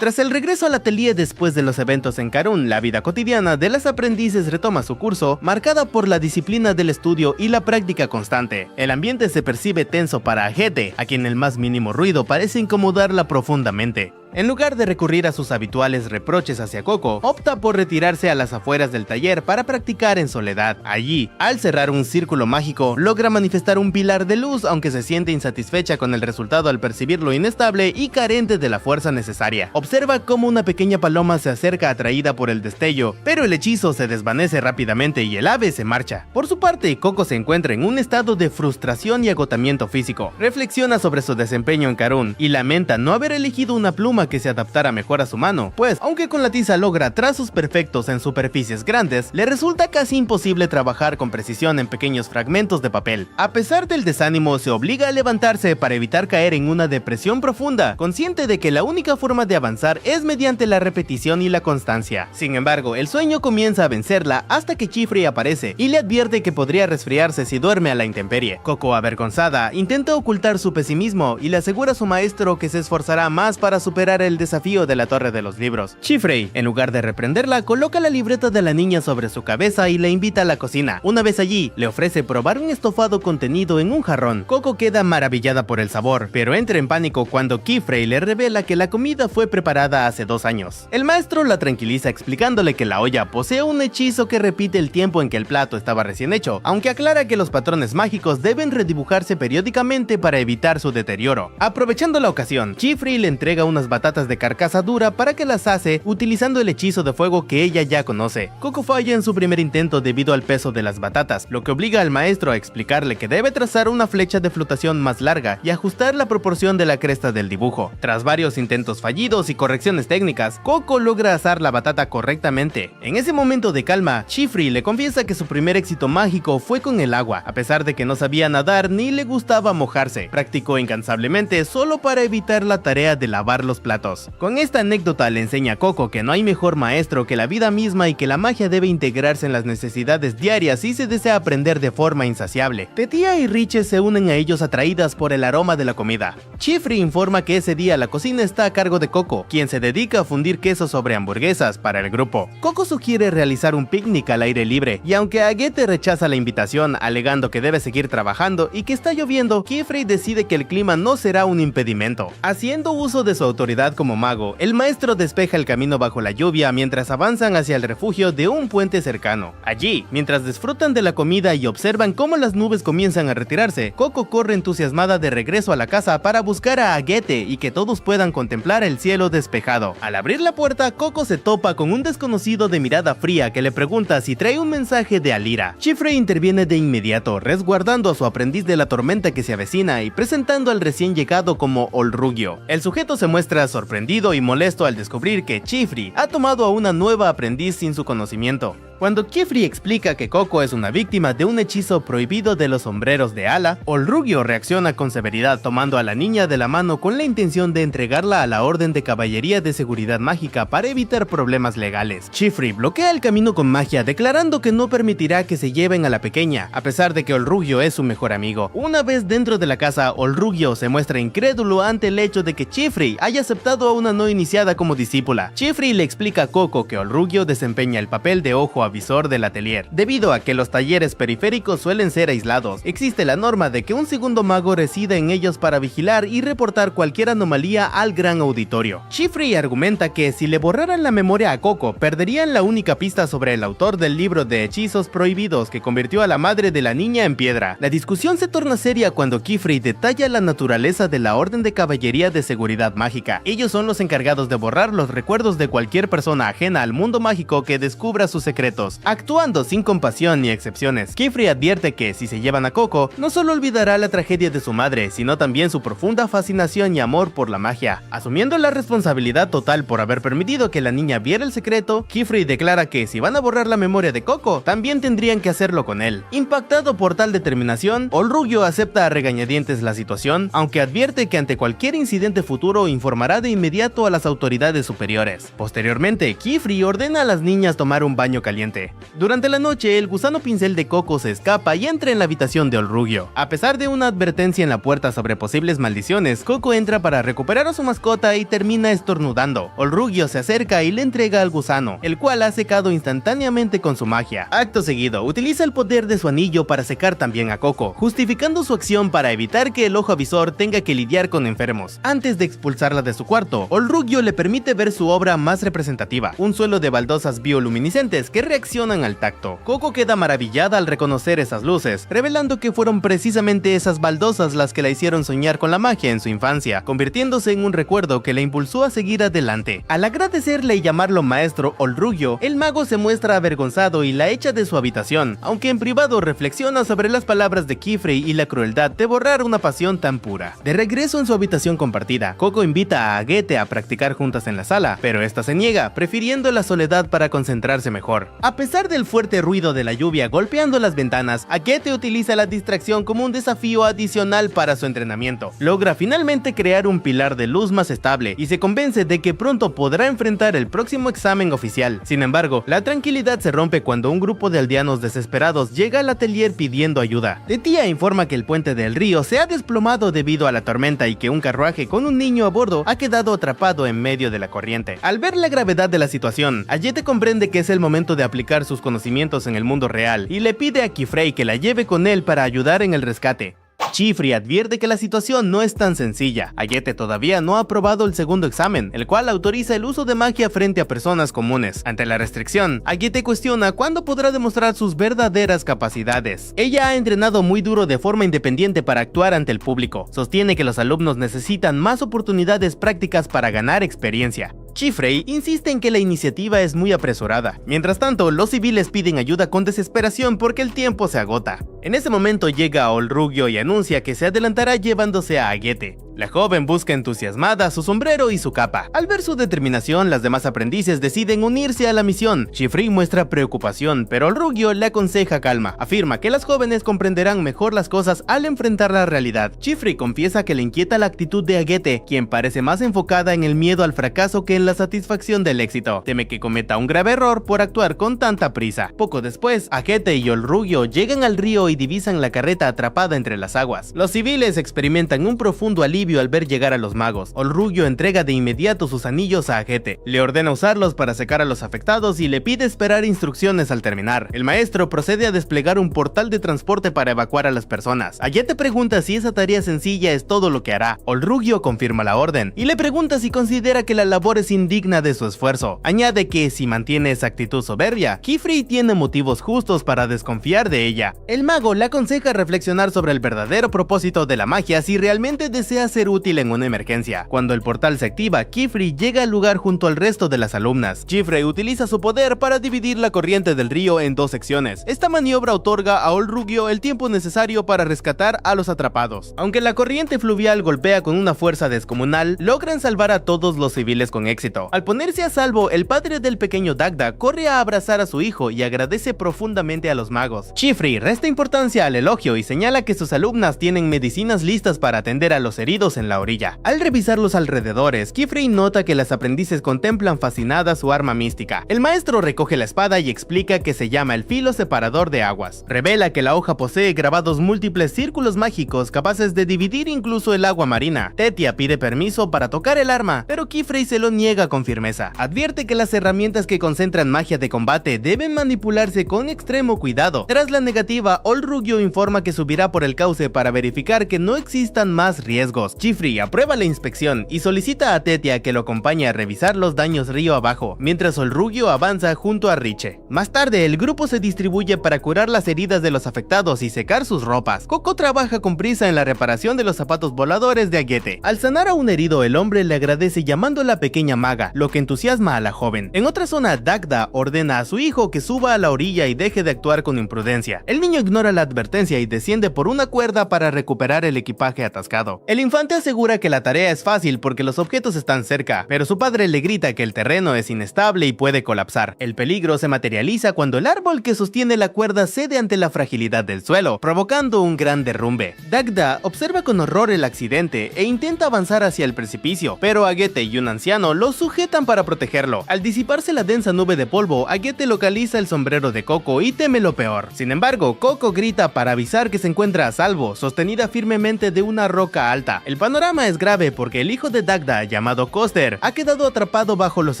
Tras el regreso al atelier después de los eventos en Karun, la vida cotidiana de las aprendices retoma su curso, marcada por la disciplina del estudio y la práctica constante. El ambiente se percibe tenso para Agete, a quien el más mínimo ruido parece incomodarla profundamente. En lugar de recurrir a sus habituales reproches hacia Coco, opta por retirarse a las afueras del taller para practicar en soledad. Allí, al cerrar un círculo mágico, logra manifestar un pilar de luz, aunque se siente insatisfecha con el resultado al percibirlo inestable y carente de la fuerza necesaria. Observa cómo una pequeña paloma se acerca atraída por el destello, pero el hechizo se desvanece rápidamente y el ave se marcha. Por su parte, Coco se encuentra en un estado de frustración y agotamiento físico. Reflexiona sobre su desempeño en Karun y lamenta no haber elegido una pluma que se adaptara mejor a su mano, pues aunque con la tiza logra trazos perfectos en superficies grandes, le resulta casi imposible trabajar con precisión en pequeños fragmentos de papel. A pesar del desánimo, se obliga a levantarse para evitar caer en una depresión profunda, consciente de que la única forma de avanzar es mediante la repetición y la constancia. Sin embargo, el sueño comienza a vencerla hasta que Kifrey aparece y le advierte que podría resfriarse si duerme a la intemperie. Coco, avergonzada, intenta ocultar su pesimismo y le asegura a su maestro que se esforzará más para superar el desafío de la Torre de los Libros. Kifrey, en lugar de reprenderla, coloca la libreta de la niña sobre su cabeza y la invita a la cocina. Una vez allí, le ofrece probar un estofado contenido en un jarrón. Coco queda maravillada por el sabor, pero entra en pánico cuando Kifrey le revela que la comida fue preparada hace 2 años. El maestro la tranquiliza explicándole que la olla posee un hechizo que repite el tiempo en que el plato estaba recién hecho, aunque aclara que los patrones mágicos deben redibujarse periódicamente para evitar su deterioro. Aprovechando la ocasión, Kifrey le entrega unas batatas de carcasa dura para que las hace utilizando el hechizo de fuego que ella ya conoce. Coco falla en su primer intento debido al peso de las batatas, lo que obliga al maestro a explicarle que debe trazar una flecha de flotación más larga y ajustar la proporción de la cresta del dibujo. Tras varios intentos fallidos y correcciones técnicas, Coco logra asar la batata correctamente. En ese momento de calma, Kifrey le confiesa que su primer éxito mágico fue con el agua. A pesar de que no sabía nadar ni le gustaba mojarse, practicó incansablemente solo para evitar la tarea de lavar los platos. Con esta anécdota le enseña a Coco que no hay mejor maestro que la vida misma y que la magia debe integrarse en las necesidades diarias si se desea aprender de forma insaciable. Tetia y Riche se unen a ellos atraídas por el aroma de la comida. Kifrey informa que ese día la cocina está a cargo de Coco, quien se dedica a fundir queso sobre hamburguesas para el grupo. Coco sugiere realizar un picnic al aire libre, y aunque Agete rechaza la invitación alegando que debe seguir trabajando y que está lloviendo, Kifrey decide que el clima no será un impedimento. Haciendo uso de su autoridad edad como mago, el maestro despeja el camino bajo la lluvia mientras avanzan hacia el refugio de un puente cercano. Allí, mientras disfrutan de la comida y observan cómo las nubes comienzan a retirarse, Coco corre entusiasmada de regreso a la casa para buscar a Agete y que todos puedan contemplar el cielo despejado. Al abrir la puerta, Coco se topa con un desconocido de mirada fría que le pregunta si trae un mensaje de Alira. Chiefrey interviene de inmediato, resguardando a su aprendiz de la tormenta que se avecina y presentando al recién llegado como Olrugio. El sujeto se muestra sorprendido y molesto al descubrir que Chiefrey ha tomado a una nueva aprendiz sin su conocimiento. Cuando Chiefrey explica que Coco es una víctima de un hechizo prohibido de los sombreros de ala, Olrugio reacciona con severidad tomando a la niña de la mano con la intención de entregarla a la Orden de Caballería de Seguridad Mágica para evitar problemas legales. Chiefrey bloquea el camino con magia, declarando que no permitirá que se lleven a la pequeña, a pesar de que Olrugio es su mejor amigo. Una vez dentro de la casa, Olrugio se muestra incrédulo ante el hecho de que Chiefrey haya aceptado a una no iniciada como discípula. Chiefrey le explica a Coco que Olrugio desempeña el papel de ojo visor del atelier. Debido a que los talleres periféricos suelen ser aislados, existe la norma de que un segundo mago resida en ellos para vigilar y reportar cualquier anomalía al gran auditorio. Chiefrey argumenta que si le borraran la memoria a Coco, perderían la única pista sobre el autor del libro de hechizos prohibidos que convirtió a la madre de la niña en piedra. La discusión se torna seria cuando Chiefrey detalla la naturaleza de la Orden de Caballería de Seguridad Mágica. Ellos son los encargados de borrar los recuerdos de cualquier persona ajena al mundo mágico que descubra sus secretos, actuando sin compasión ni excepciones. Chiefrey advierte que si se llevan a Coco, no solo olvidará la tragedia de su madre, sino también su profunda fascinación y amor por la magia. Asumiendo la responsabilidad total por haber permitido que la niña viera el secreto, Chiefrey declara que si van a borrar la memoria de Coco, también tendrían que hacerlo con él. Impactado por tal determinación, Olrugio acepta a regañadientes la situación, aunque advierte que ante cualquier incidente futuro informará de inmediato a las autoridades superiores. Posteriormente, Chiefrey ordena a las niñas tomar un baño caliente. Durante la noche, el gusano pincel de Coco se escapa y entra en la habitación de Olrugio. A pesar de una advertencia en la puerta sobre posibles maldiciones, Coco entra para recuperar a su mascota y termina estornudando. Olrugio se acerca y le entrega al gusano, el cual ha secado instantáneamente con su magia. Acto seguido, utiliza el poder de su anillo para secar también a Coco, justificando su acción para evitar que el ojo avisor tenga que lidiar con enfermos. Antes de expulsarla de su cuarto, Olrugio le permite ver su obra más representativa, un suelo de baldosas bioluminiscentes que reaccionan al tacto. Coco queda maravillada al reconocer esas luces, revelando que fueron precisamente esas baldosas las que la hicieron soñar con la magia en su infancia, convirtiéndose en un recuerdo que la impulsó a seguir adelante. Al agradecerle y llamarlo maestro Olrugio, el mago se muestra avergonzado y la echa de su habitación, aunque en privado reflexiona sobre las palabras de Chiefrey y la crueldad de borrar una pasión tan pura. De regreso en su habitación compartida, Coco invita a Agete a practicar juntas en la sala, pero esta se niega, prefiriendo la soledad para concentrarse mejor. A pesar del fuerte ruido de la lluvia golpeando las ventanas, Agete utiliza la distracción como un desafío adicional para su entrenamiento. Logra finalmente crear un pilar de luz más estable y se convence de que pronto podrá enfrentar el próximo examen oficial. Sin embargo, la tranquilidad se rompe cuando un grupo de aldeanos desesperados llega al atelier pidiendo ayuda. Tetia informa que el puente del río se ha desplomado debido a la tormenta y que un carruaje con un niño a bordo ha quedado atrapado en medio de la corriente. Al ver la gravedad de la situación, Agete comprende que es el momento de aplicar sus conocimientos en el mundo real y le pide a Chiefrey que la lleve con él para ayudar en el rescate. Chiefrey advierte que la situación no es tan sencilla. Agete todavía no ha aprobado el segundo examen, el cual autoriza el uso de magia frente a personas comunes. Ante la restricción, Agete cuestiona cuándo podrá demostrar sus verdaderas capacidades. Ella ha entrenado muy duro de forma independiente para actuar ante el público. Sostiene que los alumnos necesitan más oportunidades prácticas para ganar experiencia. Chiefrey insiste en que la iniciativa es muy apresurada. Mientras tanto, los civiles piden ayuda con desesperación porque el tiempo se agota. En ese momento llega Olrugio y anuncia que se adelantará llevándose a Agete. La joven busca entusiasmada su sombrero y su capa. Al ver su determinación, las demás aprendices deciden unirse a la misión. Chiefrey muestra preocupación, pero Olrugio le aconseja calma. Afirma que las jóvenes comprenderán mejor las cosas al enfrentar la realidad. Chiefrey confiesa que le inquieta la actitud de Agete, quien parece más enfocada en el miedo al fracaso que en la satisfacción del éxito. Teme que cometa un grave error por actuar con tanta prisa. Poco después, Agete y Olrugio llegan al río y divisan la carreta atrapada entre las aguas. Los civiles experimentan un profundo alivio al ver llegar a los magos. Olrugio entrega de inmediato sus anillos a Agete, le ordena usarlos para secar a los afectados y le pide esperar instrucciones al terminar. El maestro procede a desplegar un portal de transporte para evacuar a las personas. Agete pregunta si esa tarea sencilla es todo lo que hará. Olrugio confirma la orden y le pregunta si considera que la labor es indigna de su esfuerzo. Añade que si mantiene esa actitud soberbia, Kifrey tiene motivos justos para desconfiar de ella. El mago le aconseja reflexionar sobre el verdadero propósito de la magia si realmente desea ser útil en una emergencia. Cuando el portal se activa, Kifrey llega al lugar junto al resto de las alumnas. Kifrey utiliza su poder para dividir la corriente del río en dos secciones. Esta maniobra otorga a Olrugio el tiempo necesario para rescatar a los atrapados. Aunque la corriente fluvial golpea con una fuerza descomunal, logran salvar a todos los civiles con éxito. Al ponerse a salvo, el padre del pequeño Dagda corre a abrazar a su hijo y agradece profundamente a los magos. Kifrey resta importancia al elogio y señala que sus alumnas tienen medicinas listas para atender a los heridos en la orilla. Al revisar los alrededores, Kifrey nota que las aprendices contemplan fascinadas su arma mística. El maestro recoge la espada y explica que se llama el filo separador de aguas. Revela que la hoja posee grabados múltiples círculos mágicos capaces de dividir incluso el agua marina. Tetia pide permiso para tocar el arma, pero Kifrey se lo niega con firmeza. Advierte que las herramientas que concentran magia de combate deben manipularse con extremo cuidado. Tras la negativa, Olrugio informa que subirá por el cauce para verificar que no existan más riesgos. Kifrey aprueba la inspección y solicita a Tetia que lo acompañe a revisar los daños río abajo, mientras Olrugio avanza junto a Riche. Más tarde, el grupo se distribuye para curar las heridas de los afectados y secar sus ropas. Coco trabaja con prisa en la reparación de los zapatos voladores de Agete. Al sanar a un herido, el hombre le agradece llamándola pequeña maga, lo que entusiasma a la joven. En otra zona, Dagda ordena a su hijo que suba a la orilla y deje de actuar con imprudencia. El niño ignora la advertencia y desciende por una cuerda para recuperar el equipaje atascado. El infante asegura que la tarea es fácil porque los objetos están cerca, pero su padre le grita que el terreno es inestable y puede colapsar. El peligro se materializa cuando el árbol que sostiene la cuerda cede ante la fragilidad del suelo, provocando un gran derrumbe. Dagda observa con horror el accidente e intenta avanzar hacia el precipicio, pero Agete y un anciano lo sujetan para protegerlo. Al disiparse la densa nube de polvo, Agete localiza el sombrero de Coco y teme lo peor. Sin embargo, Coco grita para avisar que se encuentra a salvo, sostenida firmemente de una roca alta. El panorama es grave porque el hijo de Dagda, llamado Koster, ha quedado atrapado bajo los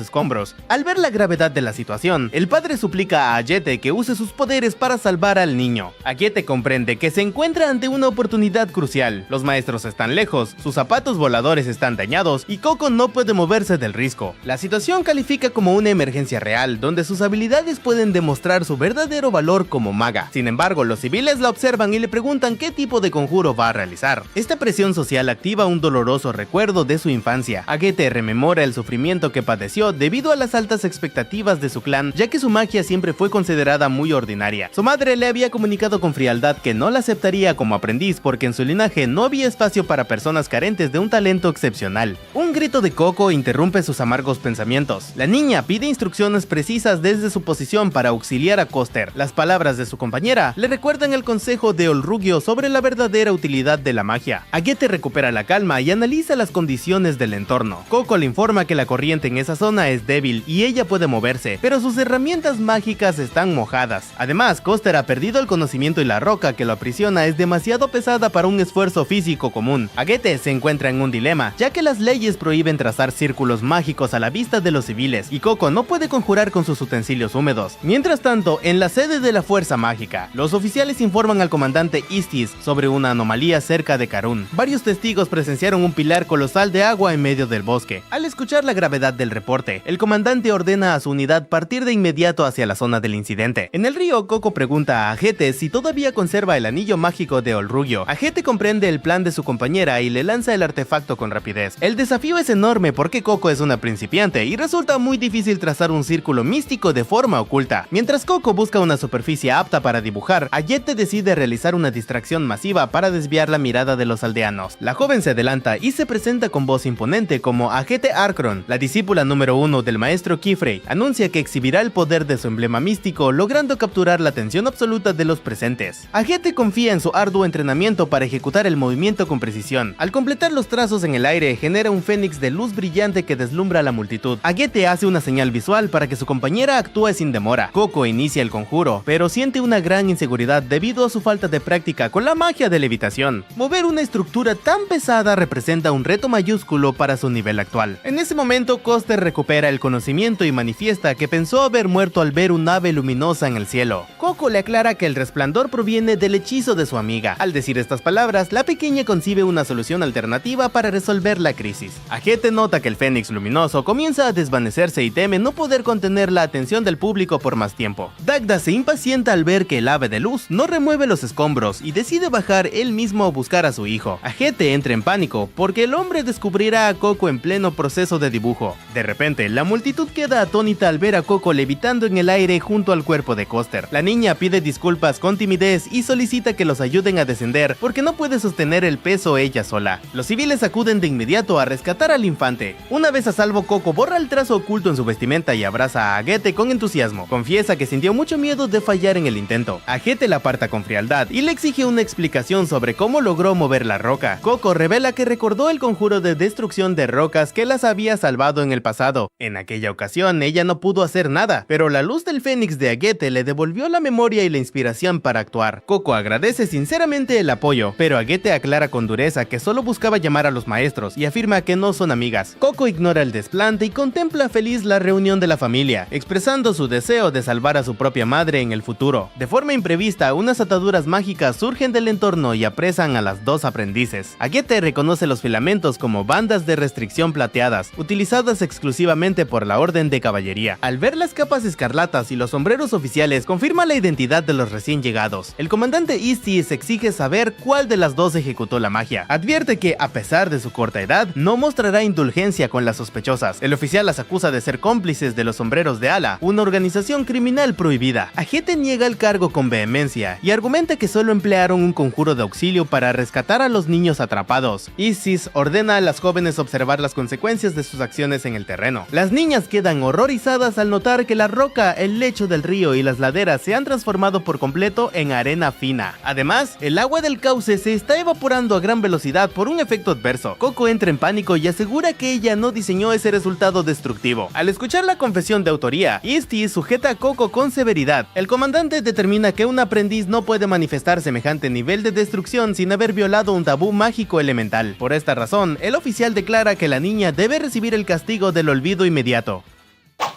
escombros. Al ver la gravedad de la situación, el padre suplica a Agete que use sus poderes para salvar al niño. Agete comprende que se encuentra ante una oportunidad crucial. Los maestros están lejos, sus zapatos voladores están dañados y Coco no puede moverse del risco. La situación califica como una emergencia real, donde sus habilidades pueden demostrar su verdadero valor como maga. Sin embargo, los civiles la observan y le preguntan qué tipo de conjuro va a realizar. Esta presión social activa un doloroso recuerdo de su infancia. Agete rememora el sufrimiento que padeció debido a las altas expectativas de su clan, ya que su magia siempre fue considerada muy ordinaria. Su madre le había comunicado con frialdad que no la aceptaría como aprendiz porque en su linaje no había espacio para personas carentes de un talento excepcional. Un grito de Coco interrumpe sus amargos pensamientos. La niña pide instrucciones precisas desde su posición para auxiliar a Koster. Las palabras de su compañera le recuerdan el consejo de Olrugio sobre la verdadera utilidad de la magia. Agete recupera la calma y analiza las condiciones del entorno. Coco le informa que la corriente en esa zona es débil y ella puede moverse, pero sus herramientas mágicas están mojadas. Además, Koster ha perdido el conocimiento y la roca que lo aprisiona es demasiado pesada para un esfuerzo físico común. Agete se encuentra en un dilema, ya que las leyes prohíben trazar círculos mágicos a la vista de los civiles, y Coco no puede conjurar con sus utensilios húmedos. Mientras tanto, en la sede de la Fuerza Mágica, los oficiales informan al comandante Istis sobre una anomalía cerca de Karun. Varios testigos presenciaron un pilar colosal de agua en medio del bosque. Al escuchar la gravedad del reporte, el comandante ordena a su unidad partir de inmediato hacia la zona del incidente. En el río, Coco pregunta a Agete si todavía conserva el anillo mágico de Olrugio. Agete comprende el plan de su compañera y le lanza el artefacto con rapidez. El desafío es enorme porque Coco es una principiante y resulta muy difícil trazar un círculo místico de forma oculta. Mientras Coco busca una superficie apta para dibujar, Agete decide realizar una distracción masiva para desviar la mirada de los aldeanos. La joven se adelanta y se presenta con voz imponente como Agete Arkron, la discípula número 1 del maestro Kifrey. Anuncia que exhibirá el poder de su emblema místico, logrando capturar la atención absoluta de los presentes. Agete confía en su arduo entrenamiento para ejecutar el movimiento con precisión. Al completar los trazos en el aire, genera un fénix de luz brillante que deslumbra a la multitud. Agete hace una señal visual para que su compañera actúe sin demora. Coco inicia el conjuro, pero siente una gran inseguridad dificultad debido a su falta de práctica con la magia de levitación. Mover una estructura tan pesada representa un reto mayúsculo para su nivel actual. En ese momento, Custer recupera el conocimiento y manifiesta que pensó haber muerto al ver un ave luminosa en el cielo. Coco le aclara que el resplandor proviene del hechizo de su amiga. Al decir estas palabras, la pequeña concibe una solución alternativa para resolver la crisis. Agete nota que el Fénix luminoso comienza a desvanecerse y teme no poder contener la atención del público por más tiempo. Dagda se impacienta al ver que el ave de luz no remueve los escombros y decide bajar él mismo a buscar a su hijo. Agete entra en pánico porque el hombre descubrirá a Coco en pleno proceso de dibujo. De repente, la multitud queda atónita al ver a Coco levitando en el aire junto al cuerpo de Custer. La niña pide disculpas con timidez y solicita que los ayuden a descender porque no puede sostener el peso ella sola. Los civiles acuden de inmediato a rescatar al infante. Una vez a salvo, Coco borra el trazo oculto en su vestimenta y abraza a Agete con entusiasmo. Confiesa que sintió mucho miedo de fallar en el intento. Agete la aparta con frialdad y le exige una explicación sobre cómo logró mover la roca. Coco revela que recordó el conjuro de destrucción de rocas que las había salvado en el pasado. En aquella ocasión ella no pudo hacer nada, pero la luz del Fénix de Agete le devolvió la memoria y la inspiración para actuar. Coco agradece sinceramente el apoyo, pero Agete aclara con dureza que solo buscaba llamar a los maestros y afirma que no son amigas. Coco ignora el desplante y contempla feliz la reunión de la familia, expresando su deseo de salvar a su propia madre en el futuro. De forma imprevista, unas ataduras mágicas surgen del entorno y apresan a las dos aprendices. Agete reconoce los filamentos como bandas de restricción plateadas, utilizadas exclusivamente por la Orden de Caballería. Al ver las capas escarlatas y los sombreros oficiales, confirma la identidad de los recién llegados. El comandante Istis exige saber cuál de las dos ejecutó la magia. Advierte que, a pesar de su corta edad, no mostrará indulgencia con las sospechosas. El oficial las acusa de ser cómplices de los sombreros de ala, una organización criminal prohibida. Agete niega el cargo con vehemencia y argumenta que solo emplearon un conjuro de auxilio para rescatar a los niños atrapados. Isis ordena a las jóvenes observar las consecuencias de sus acciones en el terreno. Las niñas quedan horrorizadas al notar que la roca, el lecho del río y las laderas se han transformado por completo en arena fina. Además, el agua del cauce se está evaporando a gran velocidad por un efecto adverso. Coco entra en pánico y asegura que ella no diseñó ese resultado destructivo. Al escuchar la confesión de autoría, Istis sujeta a Coco con severidad. El comandante determina que un aprendiz no puede manifestar semejante nivel de destrucción sin haber violado un tabú mágico elemental. Por esta razón, el oficial declara que la niña debe recibir el castigo del olvido inmediato.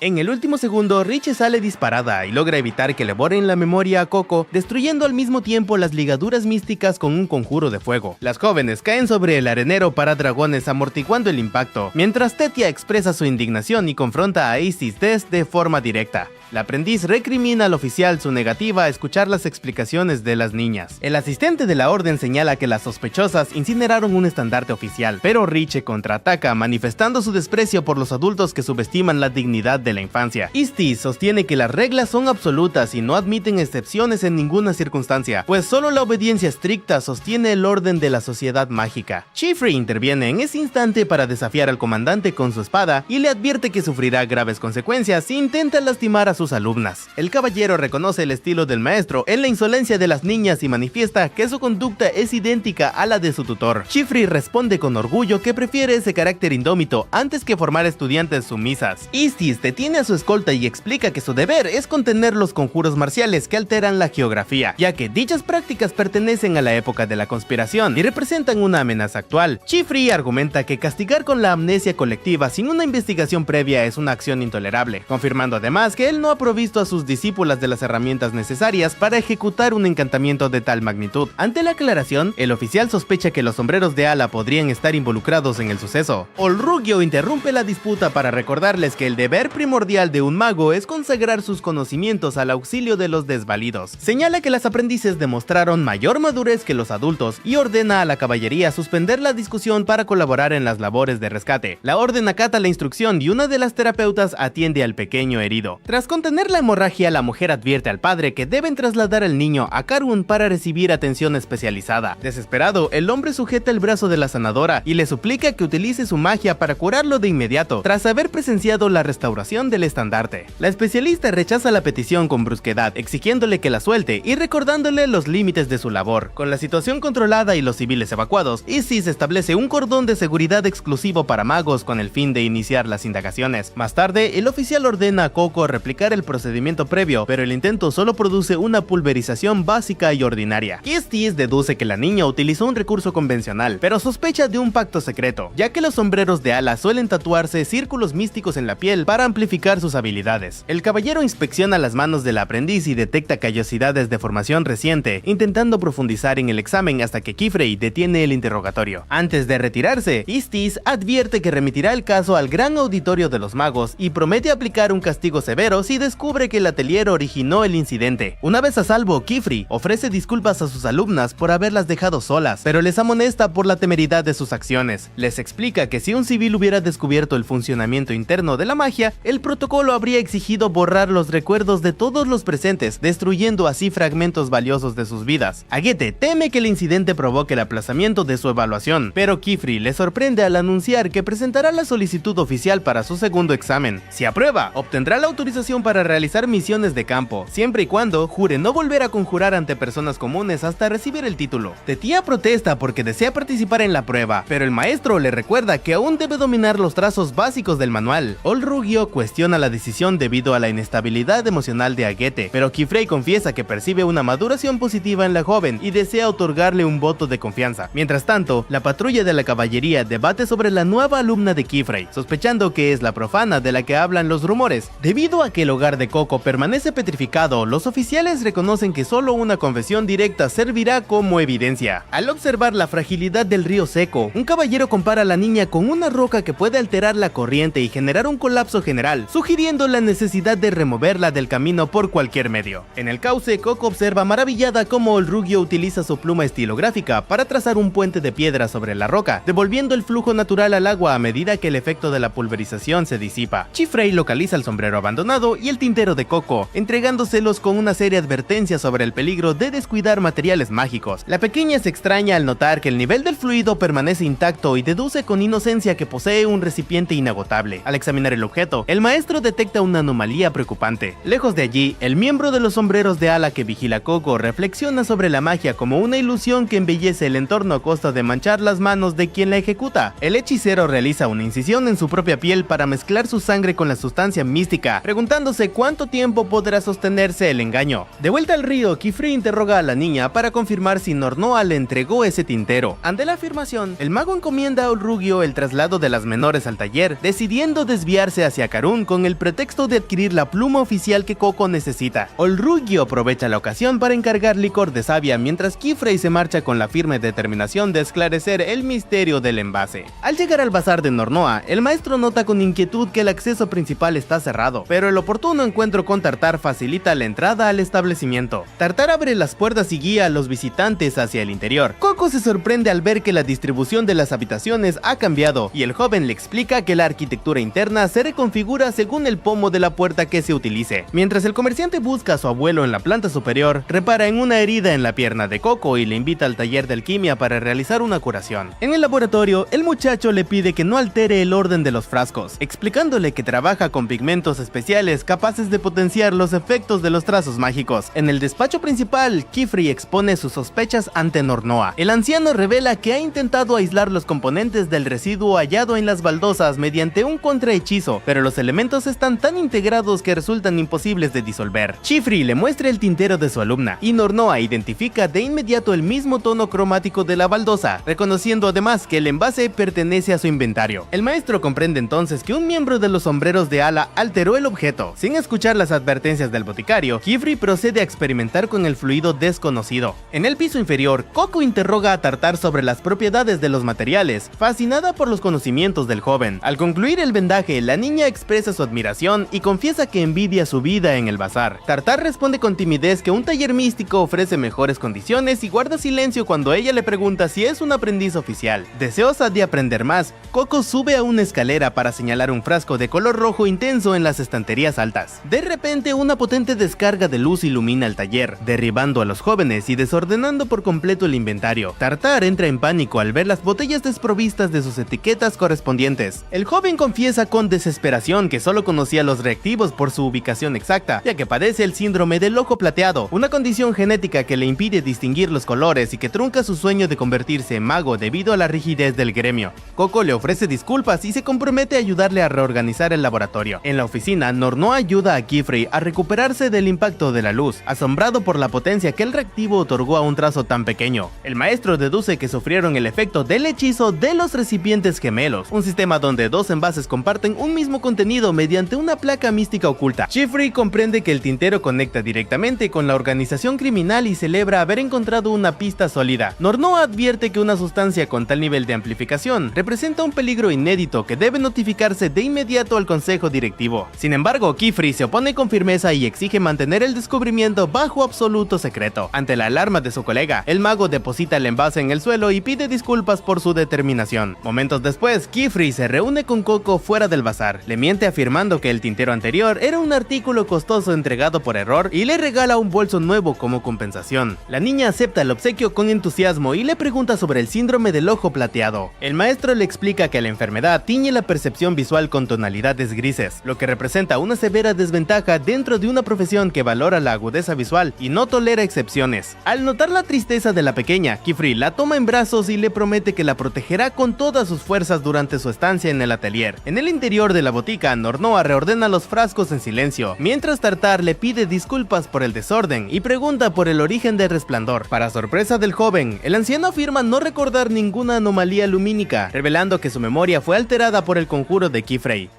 En el último segundo, Rich sale disparada y logra evitar que le borren la memoria a Coco, destruyendo al mismo tiempo las ligaduras místicas con un conjuro de fuego. Las jóvenes caen sobre el arenero para dragones amortiguando el impacto, mientras Tetia expresa su indignación y confronta a Isis de forma directa. La aprendiz recrimina al oficial su negativa a escuchar las explicaciones de las niñas. El asistente de la orden señala que las sospechosas incineraron un estandarte oficial, pero Rich contraataca manifestando su desprecio por los adultos que subestiman la dignidad de la infancia. Istis sostiene que las reglas son absolutas y no admiten excepciones en ninguna circunstancia, pues solo la obediencia estricta sostiene el orden de la sociedad mágica. Chiffrey interviene en ese instante para desafiar al comandante con su espada y le advierte que sufrirá graves consecuencias si intenta lastimar a sus alumnas. El caballero reconoce el estilo del maestro en la insolencia de las niñas y manifiesta que su conducta es idéntica a la de su tutor. Chiffrey responde con orgullo que prefiere ese carácter indómito antes que formar estudiantes sumisas. Istis detiene a su escolta y explica que su deber es contener los conjuros marciales que alteran la geografía, ya que dichas prácticas pertenecen a la época de la conspiración y representan una amenaza actual. Chiffrey argumenta que castigar con la amnesia colectiva sin una investigación previa es una acción intolerable, confirmando además que él no ha provisto a sus discípulas de las herramientas necesarias para ejecutar un encantamiento de tal magnitud. Ante la aclaración, el oficial sospecha que los sombreros de ala podrían estar involucrados en el suceso. Olrugio interrumpe la disputa para recordarles que el deber primordial de un mago es consagrar sus conocimientos al auxilio de los desvalidos. Señala que las aprendices demostraron mayor madurez que los adultos y ordena a la caballería suspender la discusión para colaborar en las labores de rescate. La orden acata la instrucción y una de las terapeutas atiende al pequeño herido. Tras contener la hemorragia, la mujer advierte al padre que deben trasladar al niño a Karun para recibir atención especializada. Desesperado, el hombre sujeta el brazo de la sanadora y le suplica que utilice su magia para curarlo de inmediato, tras haber presenciado la restauración del estandarte. La especialista rechaza la petición con brusquedad, exigiéndole que la suelte y recordándole los límites de su labor. Con la situación controlada y los civiles evacuados, Isis establece un cordón de seguridad exclusivo para magos con el fin de iniciar las indagaciones. Más tarde, el oficial ordena a Coco replicar explicar el procedimiento previo, pero el intento solo produce una pulverización básica y ordinaria. Kistis deduce que la niña utilizó un recurso convencional, pero sospecha de un pacto secreto, ya que los sombreros de ala suelen tatuarse círculos místicos en la piel para amplificar sus habilidades. El caballero inspecciona las manos del aprendiz y detecta callosidades de formación reciente, intentando profundizar en el examen hasta que Kifrey detiene el interrogatorio. Antes de retirarse, Kistis advierte que remitirá el caso al gran auditorio de los magos y promete aplicar un castigo severo si descubre que el atelier originó el incidente. Una vez a salvo, Kifrey ofrece disculpas a sus alumnas por haberlas dejado solas, pero les amonesta por la temeridad de sus acciones. Les explica que si un civil hubiera descubierto el funcionamiento interno de la magia, el protocolo habría exigido borrar los recuerdos de todos los presentes, destruyendo así fragmentos valiosos de sus vidas. Agete teme que el incidente provoque el aplazamiento de su evaluación, pero Kifrey le sorprende al anunciar que presentará la solicitud oficial para su segundo examen. Si aprueba, obtendrá la autorización para realizar misiones de campo, siempre y cuando jure no volver a conjurar ante personas comunes hasta recibir el título. Tetia protesta porque desea participar en la prueba, pero el maestro le recuerda que aún debe dominar los trazos básicos del manual. Olrugio cuestiona la decisión debido a la inestabilidad emocional de Agete, pero Kifrey confiesa que percibe una maduración positiva en la joven y desea otorgarle un voto de confianza. Mientras tanto, la patrulla de la caballería debate sobre la nueva alumna de Kifrey, sospechando que es la profana de la que hablan los rumores. Debido a que el hogar de Coco permanece petrificado, los oficiales reconocen que solo una confesión directa servirá como evidencia. Al observar la fragilidad del río seco, un caballero compara a la niña con una roca que puede alterar la corriente y generar un colapso general, sugiriendo la necesidad de removerla del camino por cualquier medio. En el cauce, Coco observa maravillada cómo Olrugio utiliza su pluma estilográfica para trazar un puente de piedra sobre la roca, devolviendo el flujo natural al agua a medida que el efecto de la pulverización se disipa. Kifrey localiza el sombrero abandonado y el tintero de Coco, entregándoselos con una seria advertencia sobre el peligro de descuidar materiales mágicos. La pequeña se extraña al notar que el nivel del fluido permanece intacto y deduce con inocencia que posee un recipiente inagotable. Al examinar el objeto, el maestro detecta una anomalía preocupante. Lejos de allí, el miembro de los sombreros de ala que vigila a Coco reflexiona sobre la magia como una ilusión que embellece el entorno a costa de manchar las manos de quien la ejecuta. El hechicero realiza una incisión en su propia piel para mezclar su sangre con la sustancia mística, preguntándose cuánto tiempo podrá sostenerse el engaño. De vuelta al río, Kifrey interroga a la niña para confirmar si Nornoa le entregó ese tintero. Ante la afirmación, el mago encomienda a Olrugio el traslado de las menores al taller, decidiendo desviarse hacia Karun con el pretexto de adquirir la pluma oficial que Coco necesita. Olrugio aprovecha la ocasión para encargar licor de savia, mientras Kifrey se marcha con la firme determinación de esclarecer el misterio del envase. Al llegar al bazar de Nornoa, el maestro nota con inquietud que el acceso principal está cerrado, pero el oportuno encuentro con Tartar facilita la entrada al establecimiento. Tartar abre las puertas y guía a los visitantes hacia el interior. Coco se sorprende al ver que la distribución de las habitaciones ha cambiado, y el joven le explica que la arquitectura interna se reconfigura según el pomo de la puerta que se utilice. Mientras el comerciante busca a su abuelo en la planta superior, repara en una herida en la pierna de Coco y le invita al taller de alquimia para realizar una curación. En el laboratorio, el muchacho le pide que no altere el orden de los frascos, explicándole que trabaja con pigmentos especiales capaces de potenciar los efectos de los trazos mágicos. En el despacho principal, Kifrey expone sus sospechas ante Nornoa. El anciano revela que ha intentado aislar los componentes del residuo hallado en las baldosas mediante un contrahechizo, pero los elementos están tan integrados que resultan imposibles de disolver. Kifrey le muestra el tintero de su alumna, y Nornoa identifica de inmediato el mismo tono cromático de la baldosa, reconociendo además que el envase pertenece a su inventario. El maestro comprende entonces que un miembro de los sombreros de ala alteró el objeto. Sin escuchar las advertencias del boticario, Kifrey procede a experimentar con el fluido desconocido. En el piso inferior, Coco interroga a Tartar sobre las propiedades de los materiales, fascinada por los conocimientos del joven. Al concluir el vendaje, la niña expresa su admiración y confiesa que envidia su vida en el bazar. Tartar responde con timidez que un taller místico ofrece mejores condiciones y guarda silencio cuando ella le pregunta si es un aprendiz oficial. Deseosa de aprender más, Coco sube a una escalera para señalar un frasco de color rojo intenso en las estanterías altas. De repente, una potente descarga de luz ilumina el taller, derribando a los jóvenes y desordenando por completo el inventario. Tartar entra en pánico al ver las botellas desprovistas de sus etiquetas correspondientes. El joven confiesa con desesperación que solo conocía los reactivos por su ubicación exacta, ya que padece el síndrome del ojo plateado, una condición genética que le impide distinguir los colores y que trunca su sueño de convertirse en mago debido a la rigidez del gremio. Coco le ofrece disculpas y se compromete a ayudarle a reorganizar el laboratorio. En la oficina, Nornoa Nornoa ayuda a Kifrey a recuperarse del impacto de la luz, asombrado por la potencia que el reactivo otorgó a un trazo tan pequeño. El maestro deduce que sufrieron el efecto del hechizo de los recipientes gemelos, un sistema donde dos envases comparten un mismo contenido mediante una placa mística oculta. Kifrey comprende que el tintero conecta directamente con la organización criminal y celebra haber encontrado una pista sólida. Nornoa advierte que una sustancia con tal nivel de amplificación representa un peligro inédito que debe notificarse de inmediato al consejo directivo. Sin embargo, Kifrey se opone con firmeza y exige mantener el descubrimiento bajo absoluto secreto. Ante la alarma de su colega, el mago deposita el envase en el suelo y pide disculpas por su determinación. Momentos después, Kifrey se reúne con Coco fuera del bazar. Le miente afirmando que el tintero anterior era un artículo costoso entregado por error y le regala un bolso nuevo como compensación. La niña acepta el obsequio con entusiasmo y le pregunta sobre el síndrome del ojo plateado. El maestro le explica que la enfermedad tiñe la percepción visual con tonalidades grises, lo que representa una severa desventaja dentro de una profesión que valora la agudeza visual y no tolera excepciones. Al notar la tristeza de la pequeña, Kifrey la toma en brazos y le promete que la protegerá con todas sus fuerzas durante su estancia en el atelier. En el interior de la botica, Nornoa reordena los frascos en silencio, mientras Tartar le pide disculpas por el desorden y pregunta por el origen del resplandor. Para sorpresa del joven, el anciano afirma no recordar ninguna anomalía lumínica, revelando que su memoria fue alterada por el conjuro de Kifrey.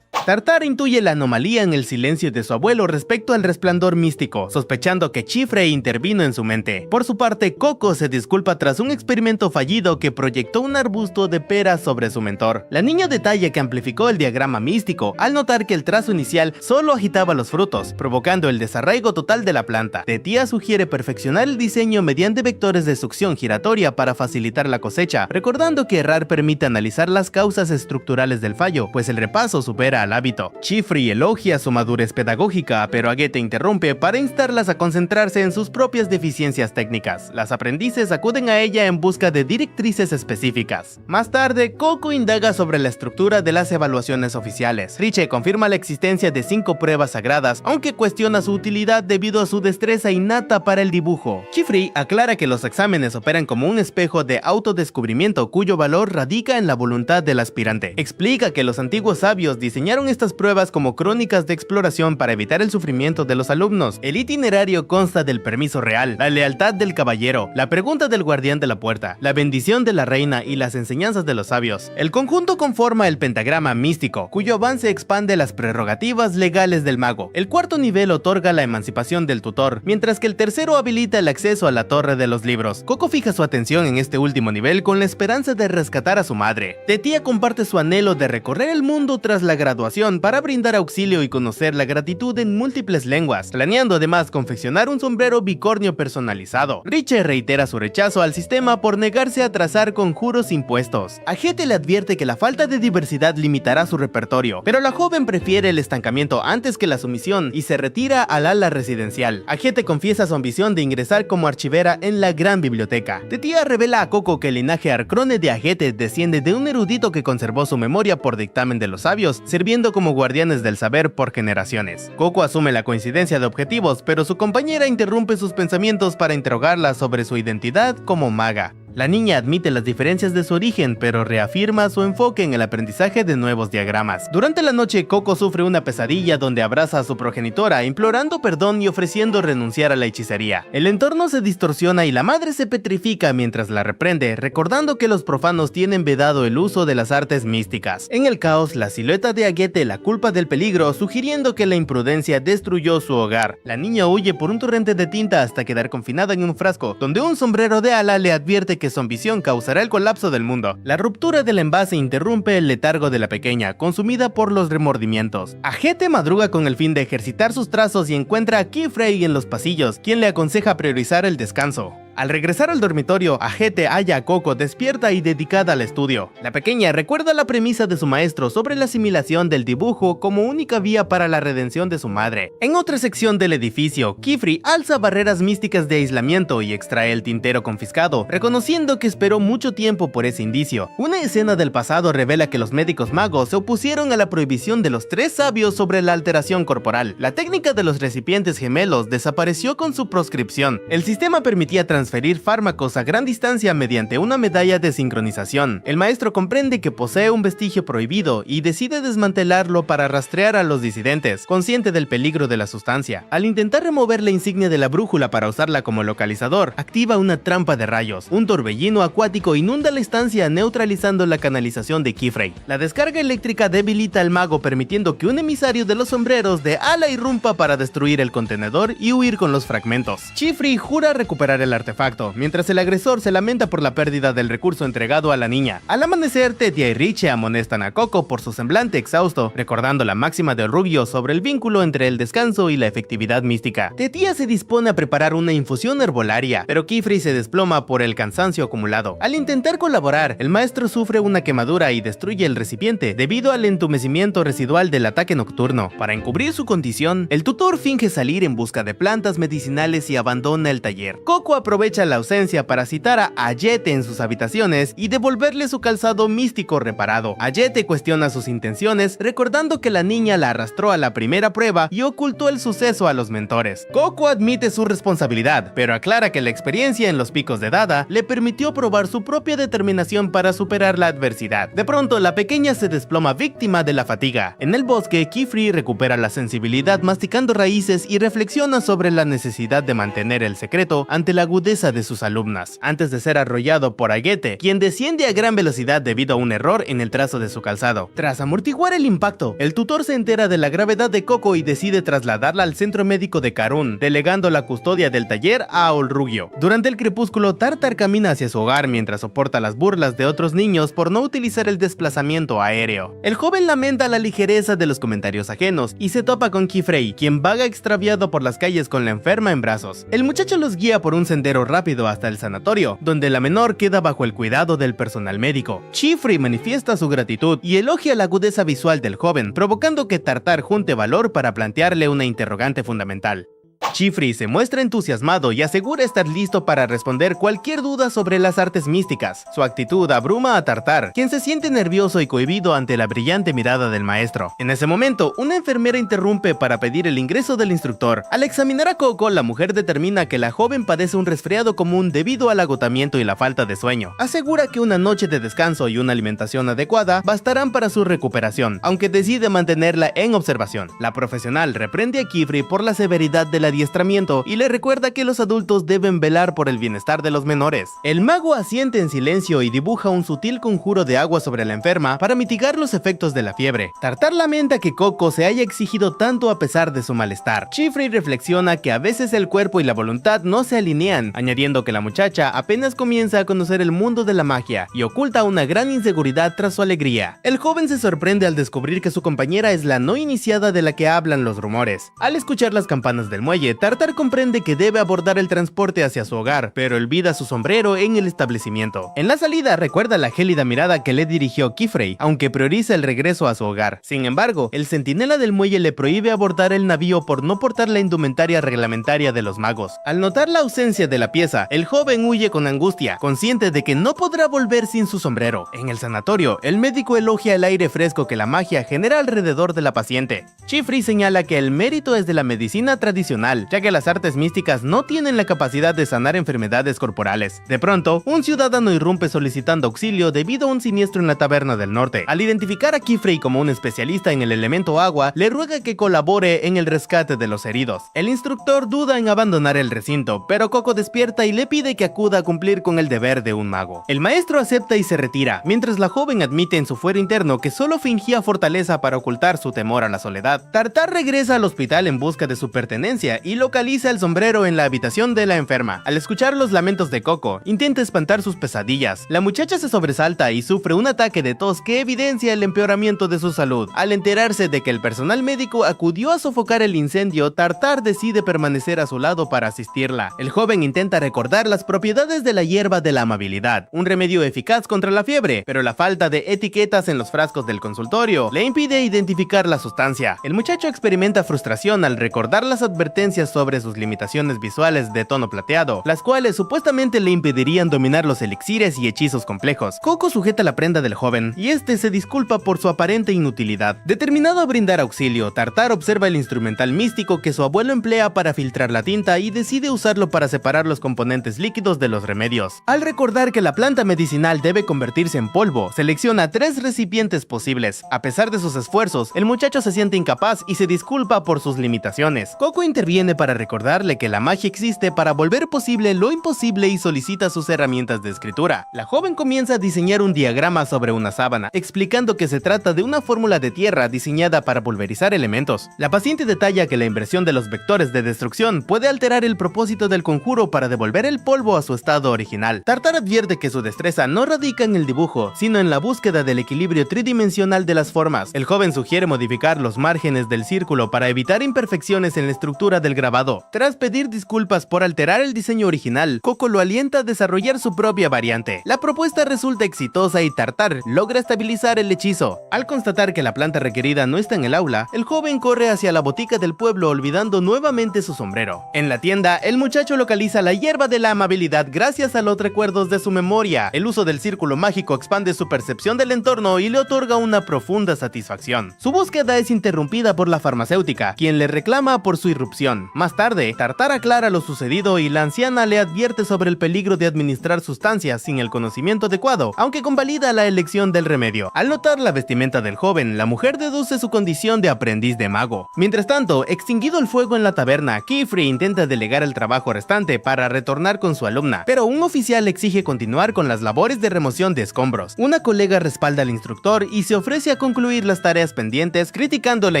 Tartar intuye la anomalía en el silencio de su abuelo respecto al resplandor místico, sospechando que Kifrey intervino en su mente. Por su parte, Coco se disculpa tras un experimento fallido que proyectó un arbusto de peras sobre su mentor. La niña detalla que amplificó el diagrama místico al notar que el trazo inicial solo agitaba los frutos, provocando el desarraigo total de la planta. Tetia sugiere perfeccionar el diseño mediante vectores de succión giratoria para facilitar la cosecha, recordando que errar permite analizar las causas estructurales del fallo, pues el repaso supera al hábito. Kifrey elogia su madurez pedagógica, pero Aguete interrumpe para instarlas a concentrarse en sus propias deficiencias técnicas. Las aprendices acuden a ella en busca de directrices específicas. Más tarde, Coco indaga sobre la estructura de las evaluaciones oficiales. Riche confirma la existencia de 5 pruebas sagradas, aunque cuestiona su utilidad debido a su destreza innata para el dibujo. Kifrey aclara que los exámenes operan como un espejo de autodescubrimiento cuyo valor radica en la voluntad del aspirante. Explica que los antiguos sabios diseñaron estas pruebas como crónicas de exploración para evitar el sufrimiento de los alumnos. El itinerario consta del permiso real, la lealtad del caballero, la pregunta del guardián de la puerta, la bendición de la reina y las enseñanzas de los sabios. El conjunto conforma el pentagrama místico, cuyo avance expande las prerrogativas legales del mago. El cuarto nivel otorga la emancipación del tutor, mientras que el tercero habilita el acceso a la torre de los libros. Coco fija su atención en este último nivel con la esperanza de rescatar a su madre. Tetia comparte su anhelo de recorrer el mundo tras la graduación para brindar auxilio y conocer la gratitud en múltiples lenguas, planeando además confeccionar un sombrero bicornio personalizado. Riche reitera su rechazo al sistema por negarse a trazar conjuros impuestos. Aguete le advierte que la falta de diversidad limitará su repertorio, pero la joven prefiere el estancamiento antes que la sumisión y se retira al ala residencial. Aguete confiesa su ambición de ingresar como archivera en la gran biblioteca. Tetia revela a Coco que el linaje Arcrone de Aguete desciende de un erudito que conservó su memoria por dictamen de los sabios, sirviendo como guardianes del saber por generaciones. Coco asume la coincidencia de objetivos, pero su compañera interrumpe sus pensamientos para interrogarla sobre su identidad como maga. La niña admite las diferencias de su origen, pero reafirma su enfoque en el aprendizaje de nuevos diagramas. Durante la noche, Coco sufre una pesadilla donde abraza a su progenitora, implorando perdón y ofreciendo renunciar a la hechicería. El entorno se distorsiona y la madre se petrifica mientras la reprende, recordando que los profanos tienen vedado el uso de las artes místicas. En el caos, la silueta de Aguete la culpa del peligro, sugiriendo que la imprudencia destruyó su hogar. La niña huye por un torrente de tinta hasta quedar confinada en un frasco, donde un sombrero de ala le advierte que su ambición causará el colapso del mundo. La ruptura del envase interrumpe el letargo de la pequeña, consumida por los remordimientos. Aguete madruga con el fin de ejercitar sus trazos y encuentra a Kifrey en los pasillos, quien le aconseja priorizar el descanso. Al regresar al dormitorio, Aguete halla a Coco despierta y dedicada al estudio. La pequeña recuerda la premisa de su maestro sobre la asimilación del dibujo como única vía para la redención de su madre. En otra sección del edificio, Kifrey alza barreras místicas de aislamiento y extrae el tintero confiscado, reconociendo que esperó mucho tiempo por ese indicio. Una escena del pasado revela que los médicos magos se opusieron a la prohibición de los 3 sabios sobre la alteración corporal. La técnica de los recipientes gemelos desapareció con su proscripción. El sistema permitía transferir transferir fármacos a gran distancia mediante una medalla de sincronización. El maestro comprende que posee un vestigio prohibido y decide desmantelarlo para rastrear a los disidentes, consciente del peligro de la sustancia. Al intentar remover la insignia de la brújula para usarla como localizador, activa una trampa de rayos. Un torbellino acuático inunda la estancia, neutralizando la canalización de Keyfrey. La descarga eléctrica debilita al mago, permitiendo que un emisario de los sombreros de ala irrumpa para destruir el contenedor y huir con los fragmentos. Keyfrey jura recuperar el artefacto, mientras el agresor se lamenta por la pérdida del recurso entregado a la niña. Al amanecer, Tetia y Richie amonestan a Coco por su semblante exhausto, recordando la máxima de Rubio sobre el vínculo entre el descanso y la efectividad mística. Tetia se dispone a preparar una infusión herbolaria, pero Keyfrey se desploma por el cansancio acumulado. Al intentar colaborar, el maestro sufre una quemadura y destruye el recipiente debido al entumecimiento residual del ataque nocturno. Para encubrir su condición, el tutor finge salir en busca de plantas medicinales y abandona el taller. Coco aprovecha la ausencia para citar a Ayete en sus habitaciones y devolverle su calzado místico reparado. Ayete cuestiona sus intenciones, recordando que la niña la arrastró a la primera prueba y ocultó el suceso a los mentores. Coco admite su responsabilidad, pero aclara que la experiencia en los picos de Dada le permitió probar su propia determinación para superar la adversidad. De pronto, la pequeña se desploma víctima de la fatiga. En el bosque, Keyfrey recupera la sensibilidad masticando raíces y reflexiona sobre la necesidad de mantener el secreto ante la agudeza de sus alumnas, antes de ser arrollado por Ayete, quien desciende a gran velocidad debido a un error en el trazo de su calzado. Tras amortiguar el impacto, el tutor se entera de la gravedad de Coco y decide trasladarla al centro médico de Karun, delegando la custodia del taller a Olrugio. Durante el crepúsculo, Tartar camina hacia su hogar mientras soporta las burlas de otros niños por no utilizar el desplazamiento aéreo. El joven lamenta la ligereza de los comentarios ajenos y se topa con Keyfrey, quien vaga extraviado por las calles con la enferma en brazos. El muchacho los guía por un sendero rápido hasta el sanatorio, donde la menor queda bajo el cuidado del personal médico. Keyfrey manifiesta su gratitud y elogia la agudeza visual del joven, provocando que Tartar junte valor para plantearle una interrogante fundamental. Keyfrey se muestra entusiasmado y asegura estar listo para responder cualquier duda sobre las artes místicas. Su actitud abruma a Tartar, quien se siente nervioso y cohibido ante la brillante mirada del maestro. En ese momento, una enfermera interrumpe para pedir el ingreso del instructor. Al examinar a Coco, la mujer determina que la joven padece un resfriado común debido al agotamiento y la falta de sueño. Asegura que una noche de descanso y una alimentación adecuada bastarán para su recuperación, aunque decide mantenerla en observación. La profesional reprende a Keyfrey por la severidad del adiestramiento y le recuerda que los adultos deben velar por el bienestar de los menores. El mago asiente en silencio y dibuja un sutil conjuro de agua sobre la enferma para mitigar los efectos de la fiebre. Tartar lamenta que Coco se haya exigido tanto a pesar de su malestar. Keyfrey reflexiona que a veces el cuerpo y la voluntad no se alinean, añadiendo que la muchacha apenas comienza a conocer el mundo de la magia y oculta una gran inseguridad tras su alegría. El joven se sorprende al descubrir que su compañera es la no iniciada de la que hablan los rumores. Al escuchar las campanas del muelle, Tartar comprende que debe abordar el transporte hacia su hogar, pero olvida su sombrero en el establecimiento. En la salida recuerda la gélida mirada que le dirigió Keyfrey, aunque prioriza el regreso a su hogar. Sin embargo, el centinela del muelle le prohíbe abordar el navío por no portar la indumentaria reglamentaria de los magos. Al notar la ausencia de la pieza, el joven huye con angustia, consciente de que no podrá volver sin su sombrero. En el sanatorio, el médico elogia el aire fresco que la magia genera alrededor de la paciente. Keyfrey señala que el mérito es de la medicina tradicional, ya que las artes místicas no tienen la capacidad de sanar enfermedades corporales. De pronto, un ciudadano irrumpe solicitando auxilio debido a un siniestro en la taberna del norte. Al identificar a Keyfrey como un especialista en el elemento agua, le ruega que colabore en el rescate de los heridos. El instructor duda en abandonar el recinto, pero Coco despierta y le pide que acuda a cumplir con el deber de un mago. El maestro acepta y se retira, mientras la joven admite en su fuero interno que solo fingía fortaleza para ocultar su temor a la soledad. Tartar regresa al hospital en busca de su pertenencia y localiza el sombrero en la habitación de la enferma. Al escuchar los lamentos de Coco, intenta espantar sus pesadillas. La muchacha se sobresalta y sufre un ataque de tos que evidencia el empeoramiento de su salud. Al enterarse de que el personal médico acudió a sofocar el incendio, Tartar decide permanecer a su lado para asistirla. El joven intenta recordar las propiedades de la hierba de la amabilidad, un remedio eficaz contra la fiebre, pero la falta de etiquetas en los frascos del consultorio le impide identificar la sustancia. El muchacho experimenta frustración al recordar las advertencias advertencias sobre sus limitaciones visuales de tono plateado, las cuales supuestamente le impedirían dominar los elixires y hechizos complejos. Coco sujeta la prenda del joven, y este se disculpa por su aparente inutilidad. Determinado a brindar auxilio, Tartar observa el instrumental místico que su abuelo emplea para filtrar la tinta y decide usarlo para separar los componentes líquidos de los remedios. Al recordar que la planta medicinal debe convertirse en polvo, selecciona 3 recipientes posibles. A pesar de sus esfuerzos, el muchacho se siente incapaz y se disculpa por sus limitaciones. Coco interviene para recordarle que la magia existe para volver posible lo imposible y solicita sus herramientas de escritura. La joven comienza a diseñar un diagrama sobre una sábana, explicando que se trata de una fórmula de tierra diseñada para pulverizar elementos. La paciente detalla que la inversión de los vectores de destrucción puede alterar el propósito del conjuro para devolver el polvo a su estado original. Tartar advierte que su destreza no radica en el dibujo, sino en la búsqueda del equilibrio tridimensional de las formas. El joven sugiere modificar los márgenes del círculo para evitar imperfecciones en la estructura del grabado. Tras pedir disculpas por alterar el diseño original, Coco lo alienta a desarrollar su propia variante. La propuesta resulta exitosa y Tartar logra estabilizar el hechizo. Al constatar que la planta requerida no está en el aula, el joven corre hacia la botica del pueblo olvidando nuevamente su sombrero. En la tienda, el muchacho localiza la hierba de la amabilidad gracias a los recuerdos de su memoria. El uso del círculo mágico expande su percepción del entorno y le otorga una profunda satisfacción. Su búsqueda es interrumpida por la farmacéutica, quien le reclama por su irrupción. Más tarde, Tartar aclara lo sucedido y la anciana le advierte sobre el peligro de administrar sustancias sin el conocimiento adecuado, aunque convalida la elección del remedio. Al notar la vestimenta del joven, la mujer deduce su condición de aprendiz de mago. Mientras tanto, extinguido el fuego en la taberna, Kefri intenta delegar el trabajo restante para retornar con su alumna, pero un oficial exige continuar con las labores de remoción de escombros. Una colega respalda al instructor y se ofrece a concluir las tareas pendientes, criticando la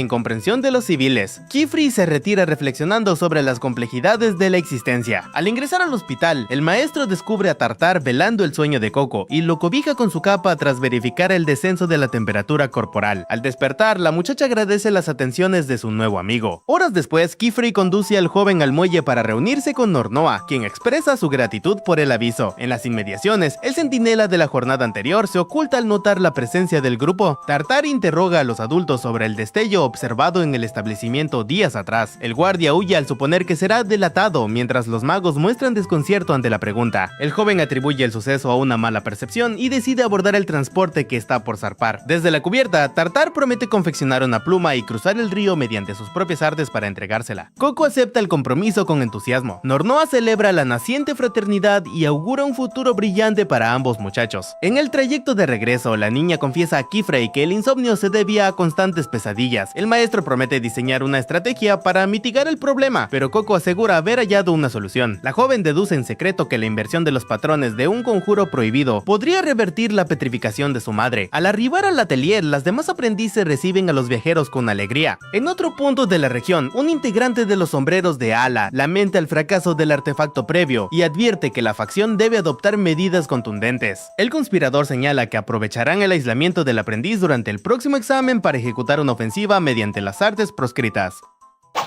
incomprensión de los civiles. Kefri se retira reflexionando sobre las complejidades de la existencia. Al ingresar al hospital, el maestro descubre a Tartar velando el sueño de Coco y lo cobija con su capa tras verificar el descenso de la temperatura corporal. Al despertar, la muchacha agradece las atenciones de su nuevo amigo. Horas después, Kefri conduce al joven al muelle para reunirse con Nornoa, quien expresa su gratitud por el aviso. En las inmediaciones, el centinela de la jornada anterior se oculta al notar la presencia del grupo. Tartar interroga a los adultos sobre el destello observado en el establecimiento días atrás. El guardia huye al suponer que será delatado, mientras los magos muestran desconcierto ante la pregunta. El joven atribuye el suceso a una mala percepción y decide abordar el transporte que está por zarpar. Desde la cubierta, Tartar promete confeccionar una pluma y cruzar el río mediante sus propias artes para entregársela. Coco acepta el compromiso con entusiasmo. Nornoa celebra la naciente fraternidad y augura un futuro brillante para ambos muchachos. En el trayecto de regreso, la niña confiesa a Kefri que el insomnio se debía a constantes pesadillas. El maestro promete diseñar una estrategia para mitigar el problema, pero Coco asegura haber hallado una solución. La joven deduce en secreto que la inversión de los patrones de un conjuro prohibido podría revertir la petrificación de su madre. Al arribar al atelier, las demás aprendices reciben a los viajeros con alegría. En otro punto de la región, un integrante de los sombreros de ala lamenta el fracaso del artefacto previo y advierte que la facción debe adoptar medidas contundentes. El conspirador señala que aprovecharán el aislamiento del aprendiz durante el próximo examen para ejecutar una ofensiva mediante las artes proscritas.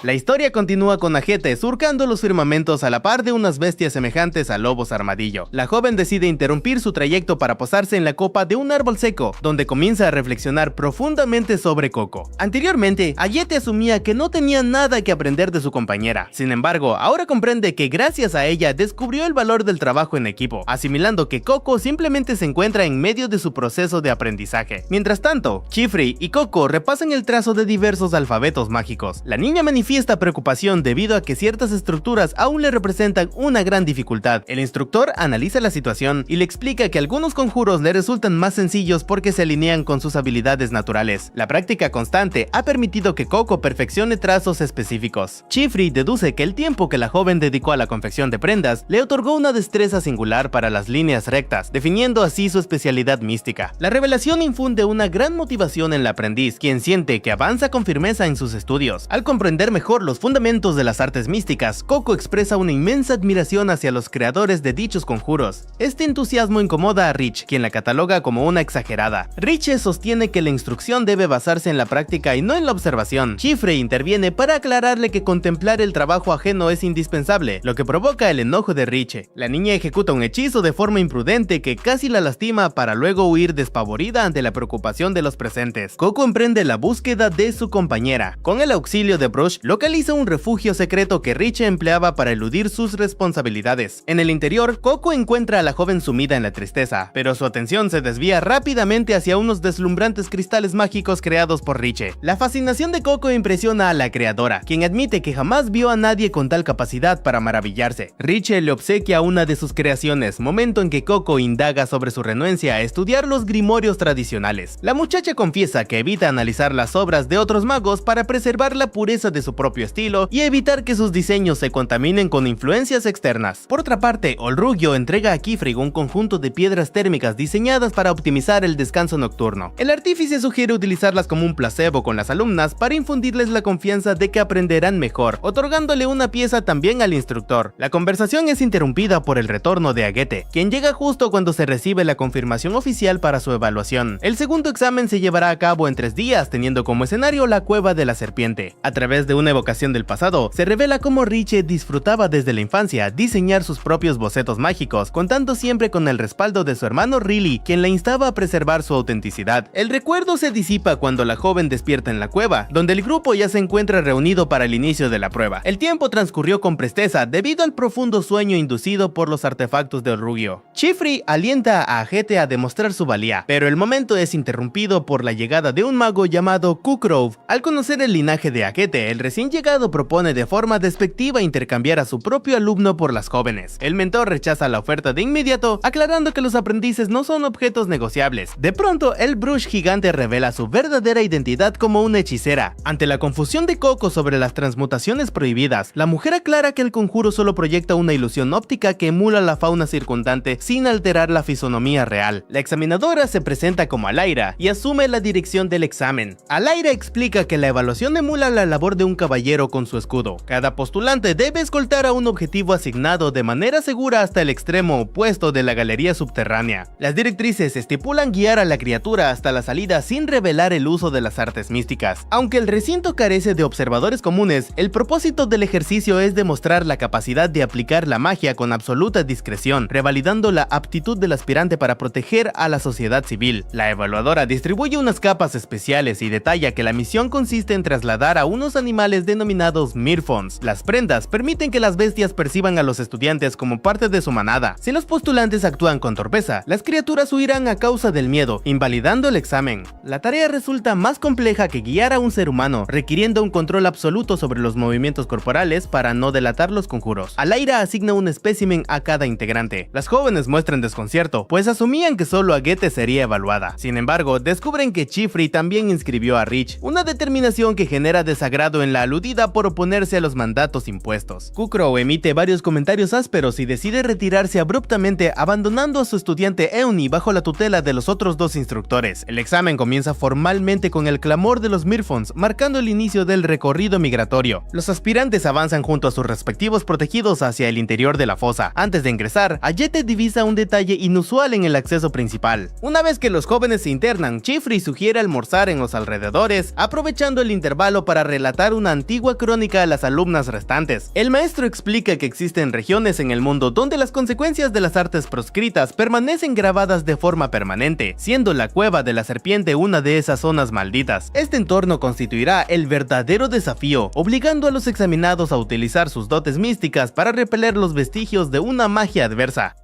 La historia continúa con Ajete surcando los firmamentos a la par de unas bestias semejantes a lobos armadillo. La joven decide interrumpir su trayecto para posarse en la copa de un árbol seco, donde comienza a reflexionar profundamente sobre Coco. Anteriormente, Ajete asumía que no tenía nada que aprender de su compañera. Sin embargo, ahora comprende que gracias a ella descubrió el valor del trabajo en equipo, asimilando que Coco simplemente se encuentra en medio de su proceso de aprendizaje. Mientras tanto, Kefri y Coco repasan el trazo de diversos alfabetos mágicos. La niña manifiesta preocupación debido a que ciertas estructuras aún le representan una gran dificultad. El instructor analiza la situación y le explica que algunos conjuros le resultan más sencillos porque se alinean con sus habilidades naturales. La práctica constante ha permitido que Coco perfeccione trazos específicos. Kefri deduce que el tiempo que la joven dedicó a la confección de prendas le otorgó una destreza singular para las líneas rectas, definiendo así su especialidad mística. La revelación infunde una gran motivación en el aprendiz, quien siente que avanza con firmeza en sus estudios. Al comprender mejor los fundamentos de las artes místicas, Coco expresa una inmensa admiración hacia los creadores de dichos conjuros. Este entusiasmo incomoda a Rich, quien la cataloga como una exagerada. Rich sostiene que la instrucción debe basarse en la práctica y no en la observación. Kefri interviene para aclararle que contemplar el trabajo ajeno es indispensable, lo que provoca el enojo de Rich. La niña ejecuta un hechizo de forma imprudente que casi la lastima para luego huir despavorida ante la preocupación de los presentes. Coco emprende la búsqueda de su compañera. Con el auxilio de Brush, localiza un refugio secreto que Rich empleaba para eludir sus responsabilidades. En el interior, Coco encuentra a la joven sumida en la tristeza, pero su atención se desvía rápidamente hacia unos deslumbrantes cristales mágicos creados por Rich. La fascinación de Coco impresiona a la creadora, quien admite que jamás vio a nadie con tal capacidad para maravillarse. Rich le obsequia una de sus creaciones, momento en que Coco indaga sobre su renuencia a estudiar los grimorios tradicionales. La muchacha confiesa que evita analizar las obras de otros magos para preservar la pureza de su propio estilo y evitar que sus diseños se contaminen con influencias externas. Por otra parte, Olrugio entrega a Kifrig un conjunto de piedras térmicas diseñadas para optimizar el descanso nocturno. El artífice sugiere utilizarlas como un placebo con las alumnas para infundirles la confianza de que aprenderán mejor, otorgándole una pieza también al instructor. La conversación es interrumpida por el retorno de Aguete, quien llega justo cuando se recibe la confirmación oficial para su evaluación. El segundo examen se llevará a cabo en 3 días, teniendo como escenario la cueva de la serpiente. A través de una evocación del pasado, se revela cómo Rich disfrutaba desde la infancia diseñar sus propios bocetos mágicos, contando siempre con el respaldo de su hermano Riley, quien la instaba a preservar su autenticidad. El recuerdo se disipa cuando la joven despierta en la cueva, donde el grupo ya se encuentra reunido para el inicio de la prueba. El tiempo transcurrió con presteza debido al profundo sueño inducido por los artefactos de Olrugio. Chifri alienta a Aguete a demostrar su valía, pero el momento es interrumpido por la llegada de un mago llamado Kukrov. Al conocer el linaje de Aguete, el recién llegado propone de forma despectiva intercambiar a su propio alumno por las jóvenes. El mentor rechaza la oferta de inmediato, aclarando que los aprendices no son objetos negociables. De pronto, el Brush gigante revela su verdadera identidad como una hechicera. Ante la confusión de Coco sobre las transmutaciones prohibidas, la mujer aclara que el conjuro solo proyecta una ilusión óptica que emula la fauna circundante sin alterar la fisonomía real. La examinadora se presenta como Alaira y asume la dirección del examen. Alaira explica que la evaluación emula la labor de un caballero con su escudo. Cada postulante debe escoltar a un objetivo asignado de manera segura hasta el extremo opuesto de la galería subterránea. Las directrices estipulan guiar a la criatura hasta la salida sin revelar el uso de las artes místicas. Aunque el recinto carece de observadores comunes, el propósito del ejercicio es demostrar la capacidad de aplicar la magia con absoluta discreción, revalidando la aptitud del aspirante para proteger a la sociedad civil. La evaluadora distribuye unas capas especiales y detalla que la misión consiste en trasladar a unos animales denominados Mirfons. Las prendas permiten que las bestias perciban a los estudiantes como parte de su manada. Si los postulantes actúan con torpeza, las criaturas huirán a causa del miedo, invalidando el examen. La tarea resulta más compleja que guiar a un ser humano, requiriendo un control absoluto sobre los movimientos corporales para no delatar los conjuros. Alaira asigna un espécimen a cada integrante. Las jóvenes muestran desconcierto, pues asumían que solo Aguete sería evaluada. Sin embargo, descubren que Chifri también inscribió a Rich, una determinación que genera desagrado en la aludida por oponerse a los mandatos impuestos. Kukrow emite varios comentarios ásperos y decide retirarse abruptamente, abandonando a su estudiante Euni bajo la tutela de los otros 2 instructores. El examen comienza formalmente con el clamor de los Mirfons, marcando el inicio del recorrido migratorio. Los aspirantes avanzan junto a sus respectivos protegidos hacia el interior de la fosa. Antes de ingresar, Aguete divisa un detalle inusual en el acceso principal. Una vez que los jóvenes se internan, Chifri sugiere almorzar en los alrededores, aprovechando el intervalo para relatar una antigua crónica a las alumnas restantes. El maestro explica que existen regiones en el mundo donde las consecuencias de las artes proscritas permanecen grabadas de forma permanente, siendo la cueva de la serpiente una de esas zonas malditas. Este entorno constituirá el verdadero desafío, obligando a los examinados a utilizar sus dotes místicas para repeler los vestigios de una magia adversa.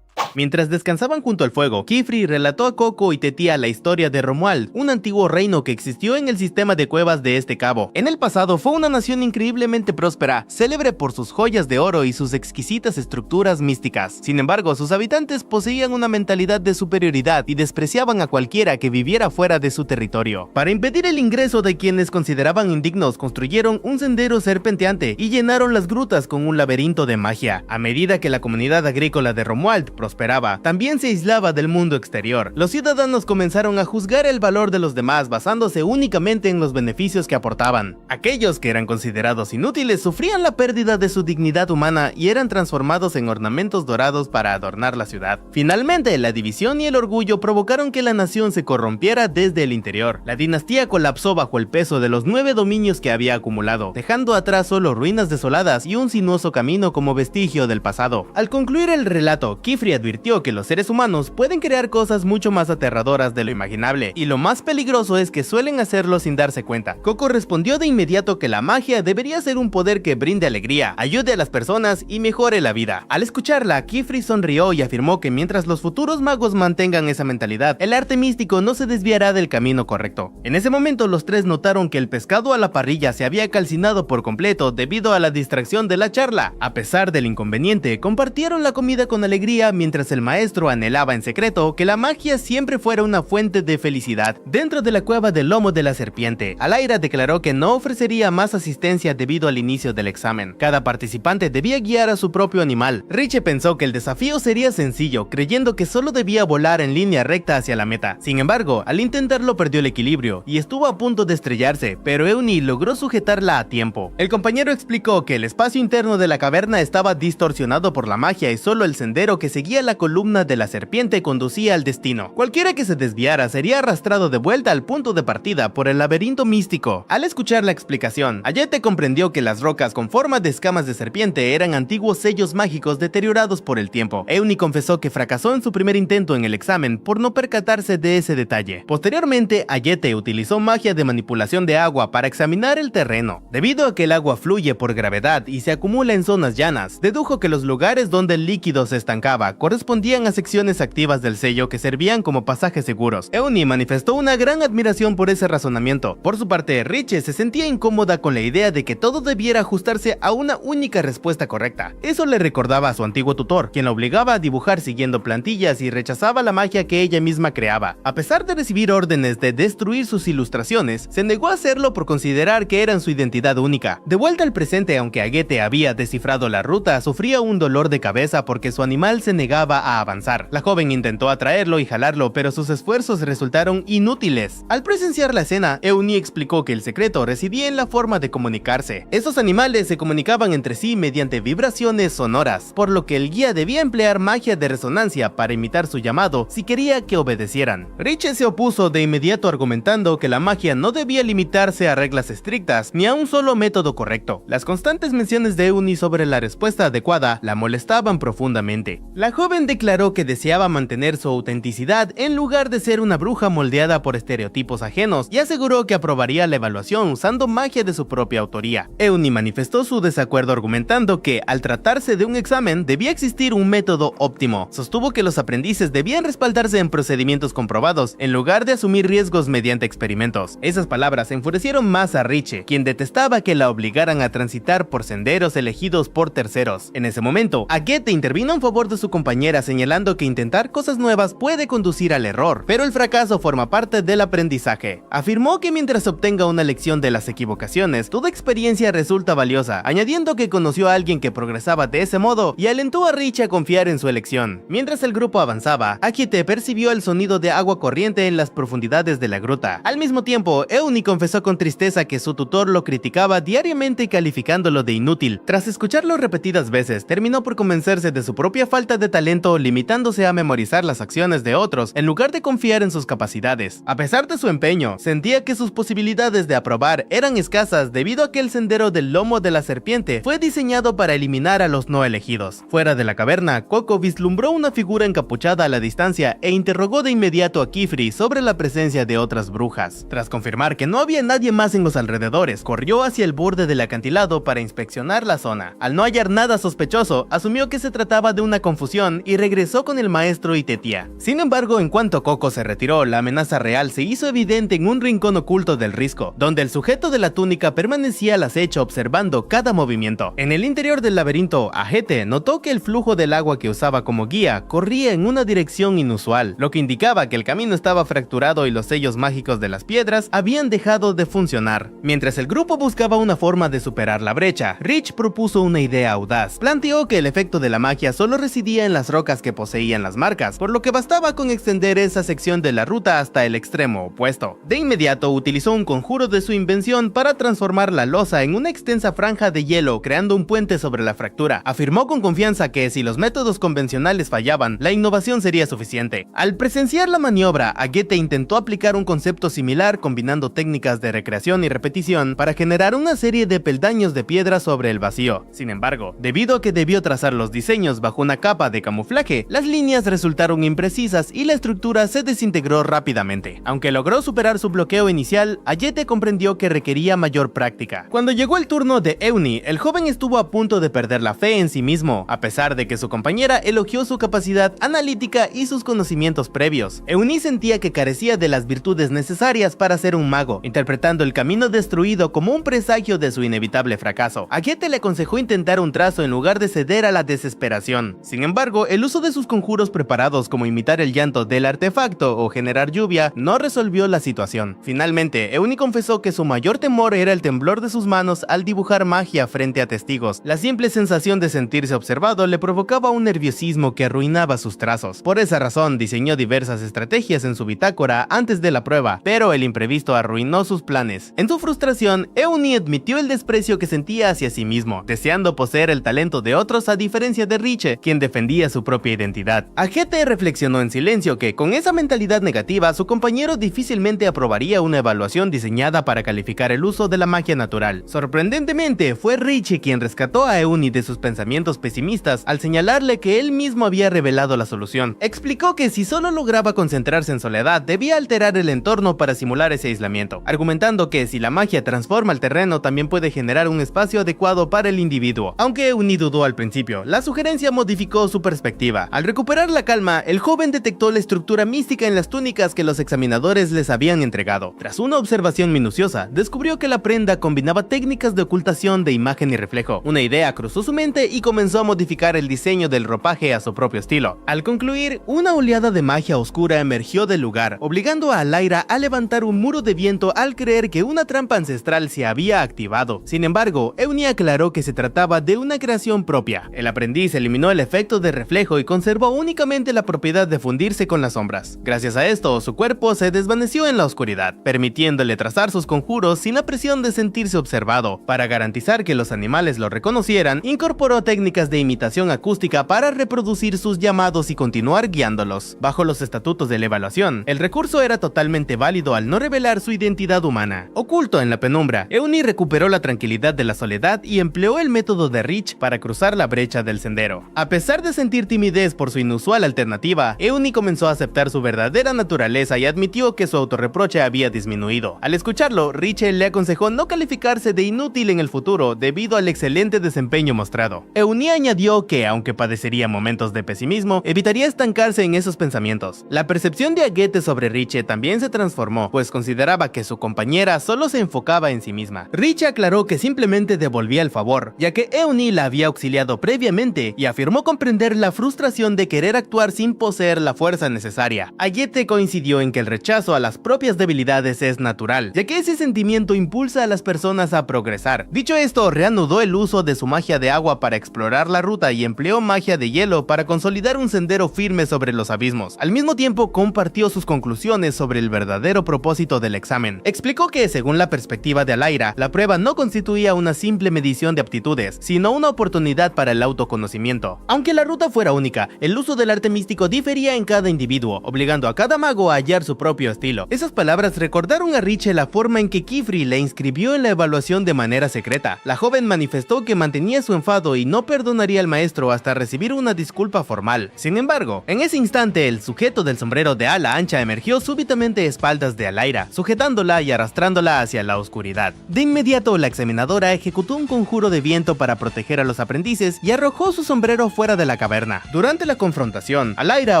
Mientras descansaban junto al fuego, Kifri relató a Coco y Tetia la historia de Romuald, un antiguo reino que existió en el sistema de cuevas de este cabo. En el pasado fue una nación increíblemente próspera, célebre por sus joyas de oro y sus exquisitas estructuras místicas. Sin embargo, sus habitantes poseían una mentalidad de superioridad y despreciaban a cualquiera que viviera fuera de su territorio. Para impedir el ingreso de quienes consideraban indignos, construyeron un sendero serpenteante y llenaron las grutas con un laberinto de magia. A medida que la comunidad agrícola de Romuald prosperaba, también se aislaba del mundo exterior. Los ciudadanos comenzaron a juzgar el valor de los demás basándose únicamente en los beneficios que aportaban. Aquellos que eran considerados inútiles sufrían la pérdida de su dignidad humana y eran transformados en ornamentos dorados para adornar la ciudad. Finalmente, la división y el orgullo provocaron que la nación se corrompiera desde el interior. La dinastía colapsó bajo el peso de los 9 dominios que había acumulado, dejando atrás solo ruinas desoladas y un sinuoso camino como vestigio del pasado. Al concluir el relato, Kifri advirtió advirtió que los seres humanos pueden crear cosas mucho más aterradoras de lo imaginable, y lo más peligroso es que suelen hacerlo sin darse cuenta. Coco respondió de inmediato que la magia debería ser un poder que brinde alegría, ayude a las personas y mejore la vida. Al escucharla, Kefri sonrió y afirmó que mientras los futuros magos mantengan esa mentalidad, el arte místico no se desviará del camino correcto. En ese momento, los tres notaron que el pescado a la parrilla se había calcinado por completo debido a la distracción de la charla. A pesar del inconveniente, compartieron la comida con alegría mientras el maestro anhelaba en secreto que la magia siempre fuera una fuente de felicidad. Dentro de la cueva del lomo de la serpiente, Alaira declaró que no ofrecería más asistencia debido al inicio del examen. Cada participante debía guiar a su propio animal. Richie pensó que el desafío sería sencillo, creyendo que solo debía volar en línea recta hacia la meta. Sin embargo, al intentarlo perdió el equilibrio y estuvo a punto de estrellarse, pero Euni logró sujetarla a tiempo. El compañero explicó que el espacio interno de la caverna estaba distorsionado por la magia y solo el sendero que seguía la columna de la serpiente conducía al destino. Cualquiera que se desviara sería arrastrado de vuelta al punto de partida por el laberinto místico. Al escuchar la explicación, Ayete comprendió que las rocas con forma de escamas de serpiente eran antiguos sellos mágicos deteriorados por el tiempo. Euni confesó que fracasó en su primer intento en el examen por no percatarse de ese detalle. Posteriormente, Ayete utilizó magia de manipulación de agua para examinar el terreno. Debido a que el agua fluye por gravedad y se acumula en zonas llanas, dedujo que los lugares donde el líquido se estancaba correspondían a secciones activas del sello que servían como pasajes seguros. Euni manifestó una gran admiración por ese razonamiento. Por su parte, Richie se sentía incómoda con la idea de que todo debiera ajustarse a una única respuesta correcta. Eso le recordaba a su antiguo tutor, quien la obligaba a dibujar siguiendo plantillas y rechazaba la magia que ella misma creaba. A pesar de recibir órdenes de destruir sus ilustraciones, se negó a hacerlo por considerar que eran su identidad única. De vuelta al presente, aunque Agete había descifrado la ruta, sufría un dolor de cabeza porque su animal se negaba a avanzar. La joven intentó atraerlo y jalarlo, pero sus esfuerzos resultaron inútiles. Al presenciar la escena, Euni explicó que el secreto residía en la forma de comunicarse. Esos animales se comunicaban entre sí mediante vibraciones sonoras, por lo que el guía debía emplear magia de resonancia para imitar su llamado si quería que obedecieran. Richie se opuso de inmediato argumentando que la magia no debía limitarse a reglas estrictas ni a un solo método correcto. Las constantes menciones de Euni sobre la respuesta adecuada la molestaban profundamente. La joven declaró que deseaba mantener su autenticidad en lugar de ser una bruja moldeada por estereotipos ajenos y aseguró que aprobaría la evaluación usando magia de su propia autoría. Euni manifestó su desacuerdo argumentando que, al tratarse de un examen, debía existir un método óptimo. Sostuvo que los aprendices debían respaldarse en procedimientos comprobados en lugar de asumir riesgos mediante experimentos. Esas palabras enfurecieron más a Richie, quien detestaba que la obligaran a transitar por senderos elegidos por terceros. En ese momento, Agete intervino en favor de su compañera señalando que intentar cosas nuevas puede conducir al error, pero el fracaso forma parte del aprendizaje. Afirmó que mientras obtenga una lección de las equivocaciones, toda experiencia resulta valiosa, añadiendo que conoció a alguien que progresaba de ese modo y alentó a Richie a confiar en su elección. Mientras el grupo avanzaba, Agete percibió el sonido de agua corriente en las profundidades de la gruta. Al mismo tiempo, Euni confesó con tristeza que su tutor lo criticaba diariamente calificándolo de inútil. Tras escucharlo repetidas veces, terminó por convencerse de su propia falta de talento, limitándose a memorizar las acciones de otros en lugar de confiar en sus capacidades. A pesar de su empeño, sentía que sus posibilidades de aprobar eran escasas debido a que el sendero del lomo de la serpiente fue diseñado para eliminar a los no elegidos. Fuera de la caverna, Coco vislumbró una figura encapuchada a la distancia e interrogó de inmediato a Kefri sobre la presencia de otras brujas. Tras confirmar que no había nadie más en los alrededores, corrió hacia el borde del acantilado para inspeccionar la zona. Al no hallar nada sospechoso, asumió que se trataba de una confusión y regresó con el maestro y Tetia. Sin embargo, en cuanto Coco se retiró, la amenaza real se hizo evidente en un rincón oculto del risco, donde el sujeto de la túnica permanecía al acecho observando cada movimiento. En el interior del laberinto, Agete notó que el flujo del agua que usaba como guía corría en una dirección inusual, lo que indicaba que el camino estaba fracturado y los sellos mágicos de las piedras habían dejado de funcionar. Mientras el grupo buscaba una forma de superar la brecha, Rich propuso una idea audaz. Planteó que el efecto de la magia solo residía en las rocas que poseían las marcas, por lo que bastaba con extender esa sección de la ruta hasta el extremo opuesto. De inmediato utilizó un conjuro de su invención para transformar la losa en una extensa franja de hielo, creando un puente sobre la fractura. Afirmó con confianza que si los métodos convencionales fallaban, la innovación sería suficiente. Al presenciar la maniobra, Agete intentó aplicar un concepto similar combinando técnicas de recreación y repetición para generar una serie de peldaños de piedra sobre el vacío. Sin embargo, debido a que debió trazar los diseños bajo una capa de camuflaje camuflaje, las líneas resultaron imprecisas y la estructura se desintegró rápidamente. Aunque logró superar su bloqueo inicial, Agete comprendió que requería mayor práctica. Cuando llegó el turno de Euni, el joven estuvo a punto de perder la fe en sí mismo, a pesar de que su compañera elogió su capacidad analítica y sus conocimientos previos. Euni sentía que carecía de las virtudes necesarias para ser un mago, interpretando el camino destruido como un presagio de su inevitable fracaso. Agete le aconsejó intentar un trazo en lugar de ceder a la desesperación. Sin embargo, el uso de sus conjuros preparados, como imitar el llanto del artefacto o generar lluvia, no resolvió la situación. Finalmente, Euni confesó que su mayor temor era el temblor de sus manos al dibujar magia frente a testigos. La simple sensación de sentirse observado le provocaba un nerviosismo que arruinaba sus trazos. Por esa razón, diseñó diversas estrategias en su bitácora antes de la prueba, pero el imprevisto arruinó sus planes. En su frustración, Euni admitió el desprecio que sentía hacia sí mismo, deseando poseer el talento de otros a diferencia de Riche, quien defendía su propia identidad. Agete reflexionó en silencio que, con esa mentalidad negativa, su compañero difícilmente aprobaría una evaluación diseñada para calificar el uso de la magia natural. Sorprendentemente, fue Riche quien rescató a Euni de sus pensamientos pesimistas al señalarle que él mismo había revelado la solución. Explicó que si solo lograba concentrarse en soledad, debía alterar el entorno para simular ese aislamiento, argumentando que si la magia transforma el terreno, también puede generar un espacio adecuado para el individuo. Aunque Euni dudó al principio, la sugerencia modificó su perspectiva. Al recuperar la calma, el joven detectó la estructura mística en las túnicas que los examinadores les habían entregado. Tras una observación minuciosa, descubrió que la prenda combinaba técnicas de ocultación de imagen y reflejo. Una idea cruzó su mente y comenzó a modificar el diseño del ropaje a su propio estilo. Al concluir, una oleada de magia oscura emergió del lugar, obligando a Alaira a levantar un muro de viento al creer que una trampa ancestral se había activado. Sin embargo, Euni aclaró que se trataba de una creación propia. El aprendiz eliminó el efecto de reflejo y conservó únicamente la propiedad de fundirse con las sombras. Gracias a esto, su cuerpo se desvaneció en la oscuridad, permitiéndole trazar sus conjuros sin la presión de sentirse observado. Para garantizar que los animales lo reconocieran, incorporó técnicas de imitación acústica para reproducir sus llamados y continuar guiándolos. Bajo los estatutos de la evaluación, el recurso era totalmente válido al no revelar su identidad humana. Oculto en la penumbra, Euni recuperó la tranquilidad de la soledad y empleó el método de Rich para cruzar la brecha del sendero. A pesar de sentir timidez por su inusual alternativa, Euni comenzó a aceptar su verdadera naturaleza y admitió que su autorreproche había disminuido. Al escucharlo, Richel le aconsejó no calificarse de inútil en el futuro debido al excelente desempeño mostrado. Euni añadió que, aunque padecería momentos de pesimismo, evitaría estancarse en esos pensamientos. La percepción de Agete sobre Riche también se transformó, pues consideraba que su compañera solo se enfocaba en sí misma. Riche aclaró que simplemente devolvía el favor, ya que Euni la había auxiliado previamente, y afirmó comprender la frustración de querer actuar sin poseer la fuerza necesaria. Agete coincidió en que el rechazo a las propias debilidades es natural, ya que ese sentimiento impulsa a las personas a progresar. Dicho esto, reanudó el uso de su magia de agua para explorar la ruta y empleó magia de hielo para consolidar un sendero firme sobre los abismos. Al mismo tiempo, compartió sus conclusiones sobre el verdadero propósito del examen. Explicó que, según la perspectiva de Alaira, la prueba no constituía una simple medición de aptitudes, sino una oportunidad para el autoconocimiento. Aunque la ruta fuera única, el uso del arte místico difería en cada individuo, obligando a cada mago a hallar su propio estilo. Esas palabras recordaron a Riche la forma en que Kifri le inscribió en la evaluación de manera secreta. La joven manifestó que mantenía su enfado y no perdonaría al maestro hasta recibir una disculpa formal. Sin embargo, en ese instante, el sujeto del sombrero de ala ancha emergió súbitamente a espaldas de Alaira, sujetándola y arrastrándola hacia la oscuridad. De inmediato, la examinadora ejecutó un conjuro de viento para proteger a los aprendices y arrojó su sombrero fuera de la caverna. Durante la confrontación, Alaira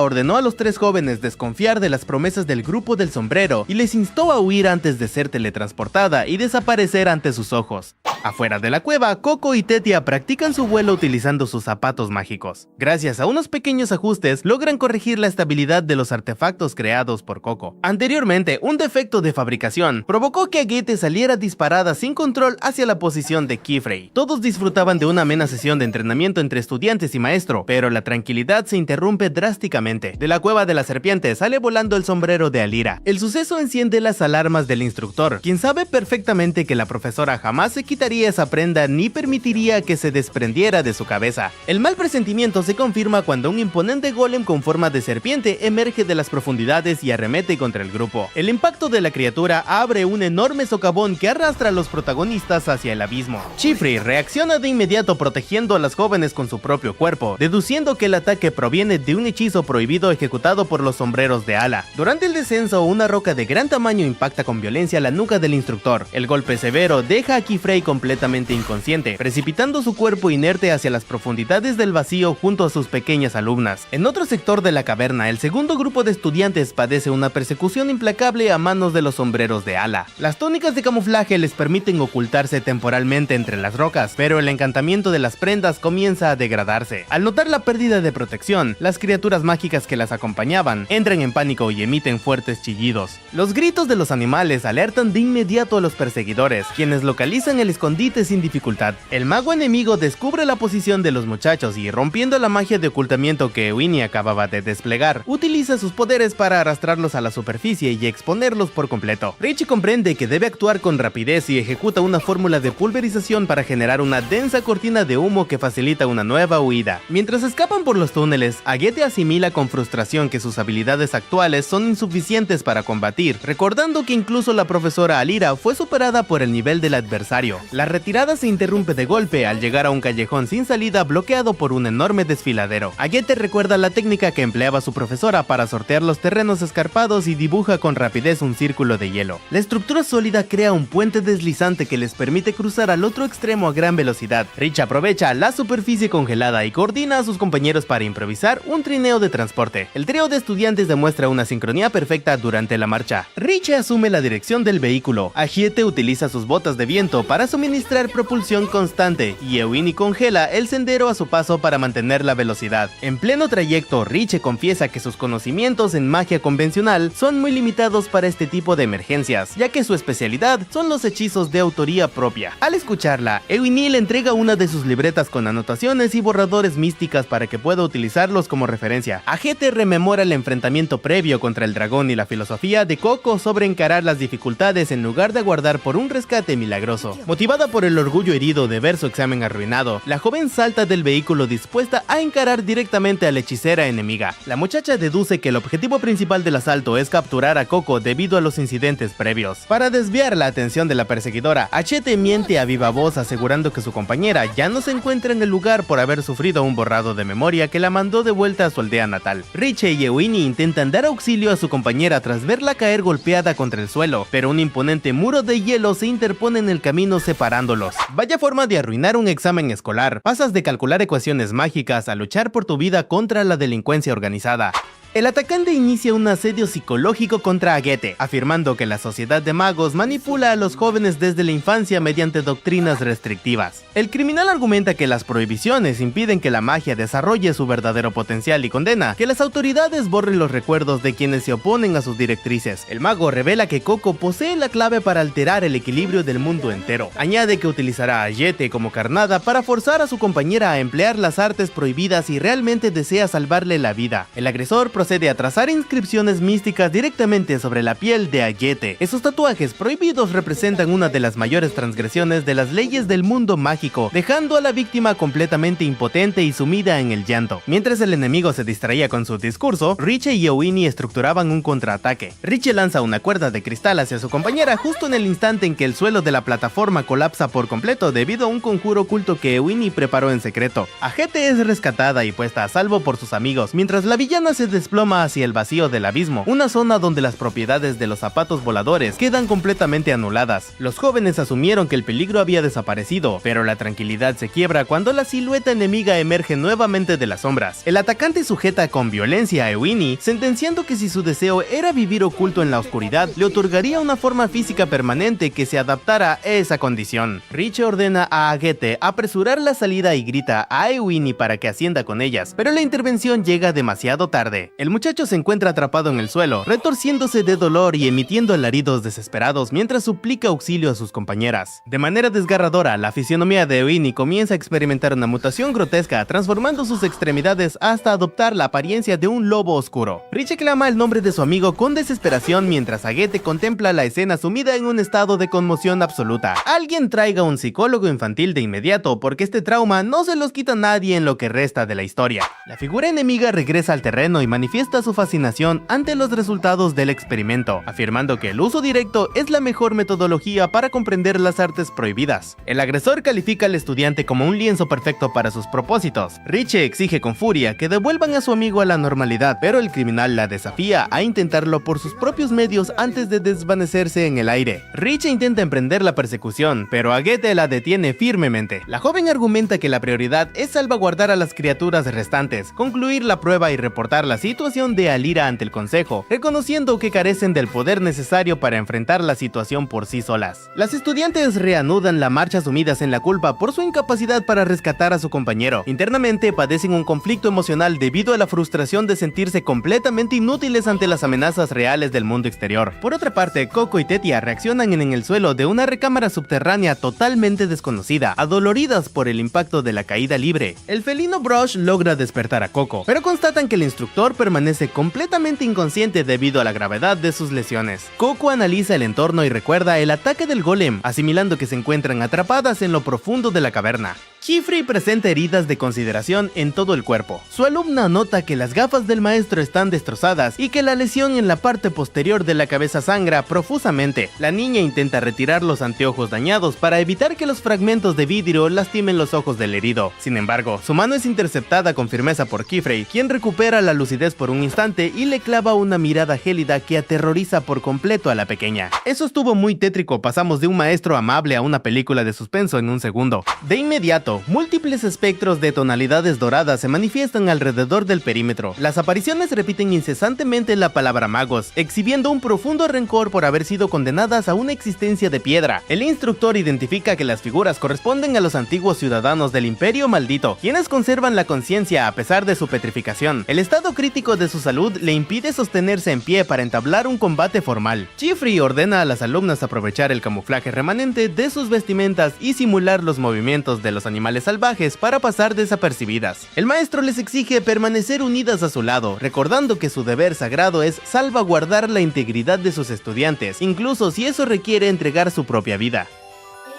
ordenó a los tres jóvenes desconfiar de las promesas del grupo del sombrero y les instó a huir antes de ser teletransportada y desaparecer ante sus ojos. Afuera de la cueva, Coco y Tetia practican su vuelo utilizando sus zapatos mágicos. Gracias a unos pequeños ajustes, logran corregir la estabilidad de los artefactos creados por Coco. Anteriormente, un defecto de fabricación provocó que Agete saliera disparada sin control hacia la posición de Kifrey. Todos disfrutaban de una amena sesión de entrenamiento entre estudiantes y maestro, pero la tranquilidad se interrumpe drásticamente. De la cueva de la serpiente sale volando el sombrero de Alira. El suceso enciende las alarmas del instructor, quien sabe perfectamente que la profesora jamás se quitaría quitaría esa prenda ni permitiría que se desprendiera de su cabeza. El mal presentimiento se confirma cuando un imponente golem con forma de serpiente emerge de las profundidades y arremete contra el grupo. El impacto de la criatura abre un enorme socavón que arrastra a los protagonistas hacia el abismo. Chiffrey reacciona de inmediato protegiendo a las jóvenes con su propio cuerpo, deduciendo que el ataque proviene de un hechizo prohibido ejecutado por los sombreros de ala. Durante el descenso, una roca de gran tamaño impacta con violencia la nuca del instructor. El golpe severo deja a Chiffrey completamente inconsciente, precipitando su cuerpo inerte hacia las profundidades del vacío junto a sus pequeñas alumnas. En otro sector de la caverna, el segundo grupo de estudiantes padece una persecución implacable a manos de los sombreros de ala. Las túnicas de camuflaje les permiten ocultarse temporalmente entre las rocas, pero el encantamiento de las prendas comienza a degradarse. Al notar la pérdida de protección, las criaturas mágicas que las acompañaban entran en pánico y emiten fuertes chillidos. Los gritos de los animales alertan de inmediato a los perseguidores, quienes localizan el escondite sin dificultad. El mago enemigo descubre la posición de los muchachos y, rompiendo la magia de ocultamiento que Eowyn acababa de desplegar, utiliza sus poderes para arrastrarlos a la superficie y exponerlos por completo. Richie comprende que debe actuar con rapidez y ejecuta una fórmula de pulverización para generar una densa cortina de humo que facilita una nueva huida. Mientras escapan por los túneles, Aghete asimila con frustración que sus habilidades actuales son insuficientes para combatir, recordando que incluso la profesora Alira fue superada por el nivel del adversario. La retirada se interrumpe de golpe al llegar a un callejón sin salida bloqueado por un enorme desfiladero. Aghete recuerda la técnica que empleaba su profesora para sortear los terrenos escarpados y dibuja con rapidez un círculo de hielo. La estructura sólida crea un puente deslizante que les permite cruzar al otro extremo a gran velocidad. Rich aprovecha la superficie congelada y coordina a sus compañeros para improvisar un trineo de transporte. El trío de estudiantes demuestra una sincronía perfecta durante la marcha. Rich asume la dirección del vehículo, Aghete utiliza sus botas de viento para suministrar propulsión constante y Eowyn congela el sendero a su paso para mantener la velocidad. En pleno trayecto, Rich confiesa que sus conocimientos en magia convencional son muy limitados para este tipo de emergencias, ya que su especialidad son los hechizos de autoría propia. Al escucharla, Eowyn le entrega una de sus libretas con anotaciones y borradores místicas para que pueda utilizarlos como referencia. Aghete rememora el enfrentamiento previo contra el dragón y la filosofía de Coco sobre encarar las dificultades en lugar de aguardar por un rescate milagroso. Motivada por el orgullo herido de ver su examen arruinado, la joven salta del vehículo dispuesta a encarar directamente a la hechicera enemiga. La muchacha deduce que el objetivo principal del asalto es capturar a Coco debido a los incidentes previos. Para desviar la atención de la perseguidora, Aghete miente a viva voz asegurando que su compañera ya no se encuentra en el lugar por haber sufrido un borrado de memoria que la mandó de vuelta a su aldea natal. Richie y Eowyn intentan dar auxilio a su compañera tras verla caer golpeada contra el suelo, pero un imponente muro de hielo se interpone en el camino separándolos. Vaya forma de arruinar un examen escolar. Pasas de calcular ecuaciones mágicas a luchar por tu vida contra la delincuencia organizada. El atacante inicia un asedio psicológico contra Aghete, afirmando que la sociedad de magos manipula a los jóvenes desde la infancia mediante doctrinas restrictivas. El criminal argumenta que las prohibiciones impiden que la magia desarrolle su verdadero potencial y condena que las autoridades borren los recuerdos de quienes se oponen a sus directrices. El mago revela que Coco posee la clave para alterar el equilibrio del mundo entero. Añade que utilizará a Aghete como carnada para forzar a su compañera a emplear las artes prohibidas y realmente desea salvarle la vida. El agresor procede a trazar inscripciones místicas directamente sobre la piel de Aghete. Esos tatuajes prohibidos representan una de las mayores transgresiones de las leyes del mundo mágico, dejando a la víctima completamente impotente y sumida en el llanto. Mientras el enemigo se distraía con su discurso, Richie y Eowyn estructuraban un contraataque. Richie lanza una cuerda de cristal hacia su compañera justo en el instante en que el suelo de la plataforma colapsa por completo debido a un conjuro oculto que Eowyn preparó en secreto. Aghete es rescatada y puesta a salvo por sus amigos, mientras la villana se desploma hacia el vacío del abismo, una zona donde las propiedades de los zapatos voladores quedan completamente anuladas. Los jóvenes asumieron que el peligro había desaparecido, pero la tranquilidad se quiebra cuando la silueta enemiga emerge nuevamente de las sombras. El atacante sujeta con violencia a Eowyn, sentenciando que si su deseo era vivir oculto en la oscuridad, le otorgaría una forma física permanente que se adaptara a esa condición. Richie ordena a Aghete apresurar la salida y grita a Eowyn para que ascienda con ellas, pero la intervención llega demasiado tarde. El muchacho se encuentra atrapado en el suelo, retorciéndose de dolor y emitiendo alaridos desesperados mientras suplica auxilio a sus compañeras. De manera desgarradora, la fisionomía de Eugenie comienza a experimentar una mutación grotesca, transformando sus extremidades hasta adoptar la apariencia de un lobo oscuro. Richie clama el nombre de su amigo con desesperación mientras Agathe contempla la escena sumida en un estado de conmoción absoluta. Alguien traiga un psicólogo infantil de inmediato, porque este trauma no se los quita nadie en lo que resta de la historia. La figura enemiga regresa al terreno y manifiesta su fascinación ante los resultados del experimento, afirmando que el uso directo es la mejor metodología para comprender las artes prohibidas. El agresor califica al estudiante como un lienzo perfecto para sus propósitos. Richie exige con furia que devuelvan a su amigo a la normalidad, pero el criminal la desafía a intentarlo por sus propios medios antes de desvanecerse en el aire. Richie intenta emprender la persecución, pero Agathe la detiene firmemente. La joven argumenta que la prioridad es salvaguardar a las criaturas restantes, concluir la prueba y reportar la situación de Alira ante el consejo, reconociendo que carecen del poder necesario para enfrentar la situación por sí solas. Las estudiantes reanudan la marcha sumidas en la culpa por su incapacidad para rescatar a su compañero. Internamente padecen un conflicto emocional debido a la frustración de sentirse completamente inútiles ante las amenazas reales del mundo exterior. Por otra parte, Coco y Tetia reaccionan en el suelo de una recámara subterránea totalmente desconocida, adoloridas por el impacto de la caída libre. El felino Brush logra despertar a Coco, pero constatan que el instructor permanece completamente inconsciente debido a la gravedad de sus lesiones. Coco analiza el entorno y recuerda el ataque del golem, asimilando que se encuentran atrapadas en lo profundo de la caverna. Kifrey presenta heridas de consideración en todo el cuerpo. Su alumna nota que las gafas del maestro están destrozadas y que la lesión en la parte posterior de la cabeza sangra profusamente. La niña intenta retirar los anteojos dañados para evitar que los fragmentos de vidrio lastimen los ojos del herido. Sin embargo, su mano es interceptada con firmeza por Kifrey, quien recupera la lucidez por un instante y le clava una mirada gélida que aterroriza por completo a la pequeña. Eso estuvo muy tétrico, pasamos de un maestro amable a una película de suspenso en un segundo. De inmediato, múltiples espectros de tonalidades doradas se manifiestan alrededor del perímetro. Las apariciones repiten incesantemente la palabra magos, exhibiendo un profundo rencor por haber sido condenadas a una existencia de piedra. El instructor identifica que las figuras corresponden a los antiguos ciudadanos del Imperio Maldito, quienes conservan la conciencia a pesar de su petrificación. El estado crítico de su salud le impide sostenerse en pie para entablar un combate formal. Kifrey ordena a las alumnas aprovechar el camuflaje remanente de sus vestimentas y simular los movimientos de los animales salvajes para pasar desapercibidas. El maestro les exige permanecer unidas a su lado, recordando que su deber sagrado es salvaguardar la integridad de sus estudiantes, incluso si eso requiere entregar su propia vida.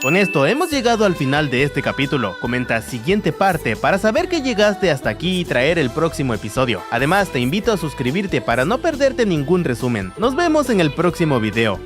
Con esto hemos llegado al final de este capítulo. Comenta siguiente parte para saber que llegaste hasta aquí y traer el próximo episodio. Además, te invito a suscribirte para no perderte ningún resumen. Nos vemos en el próximo video.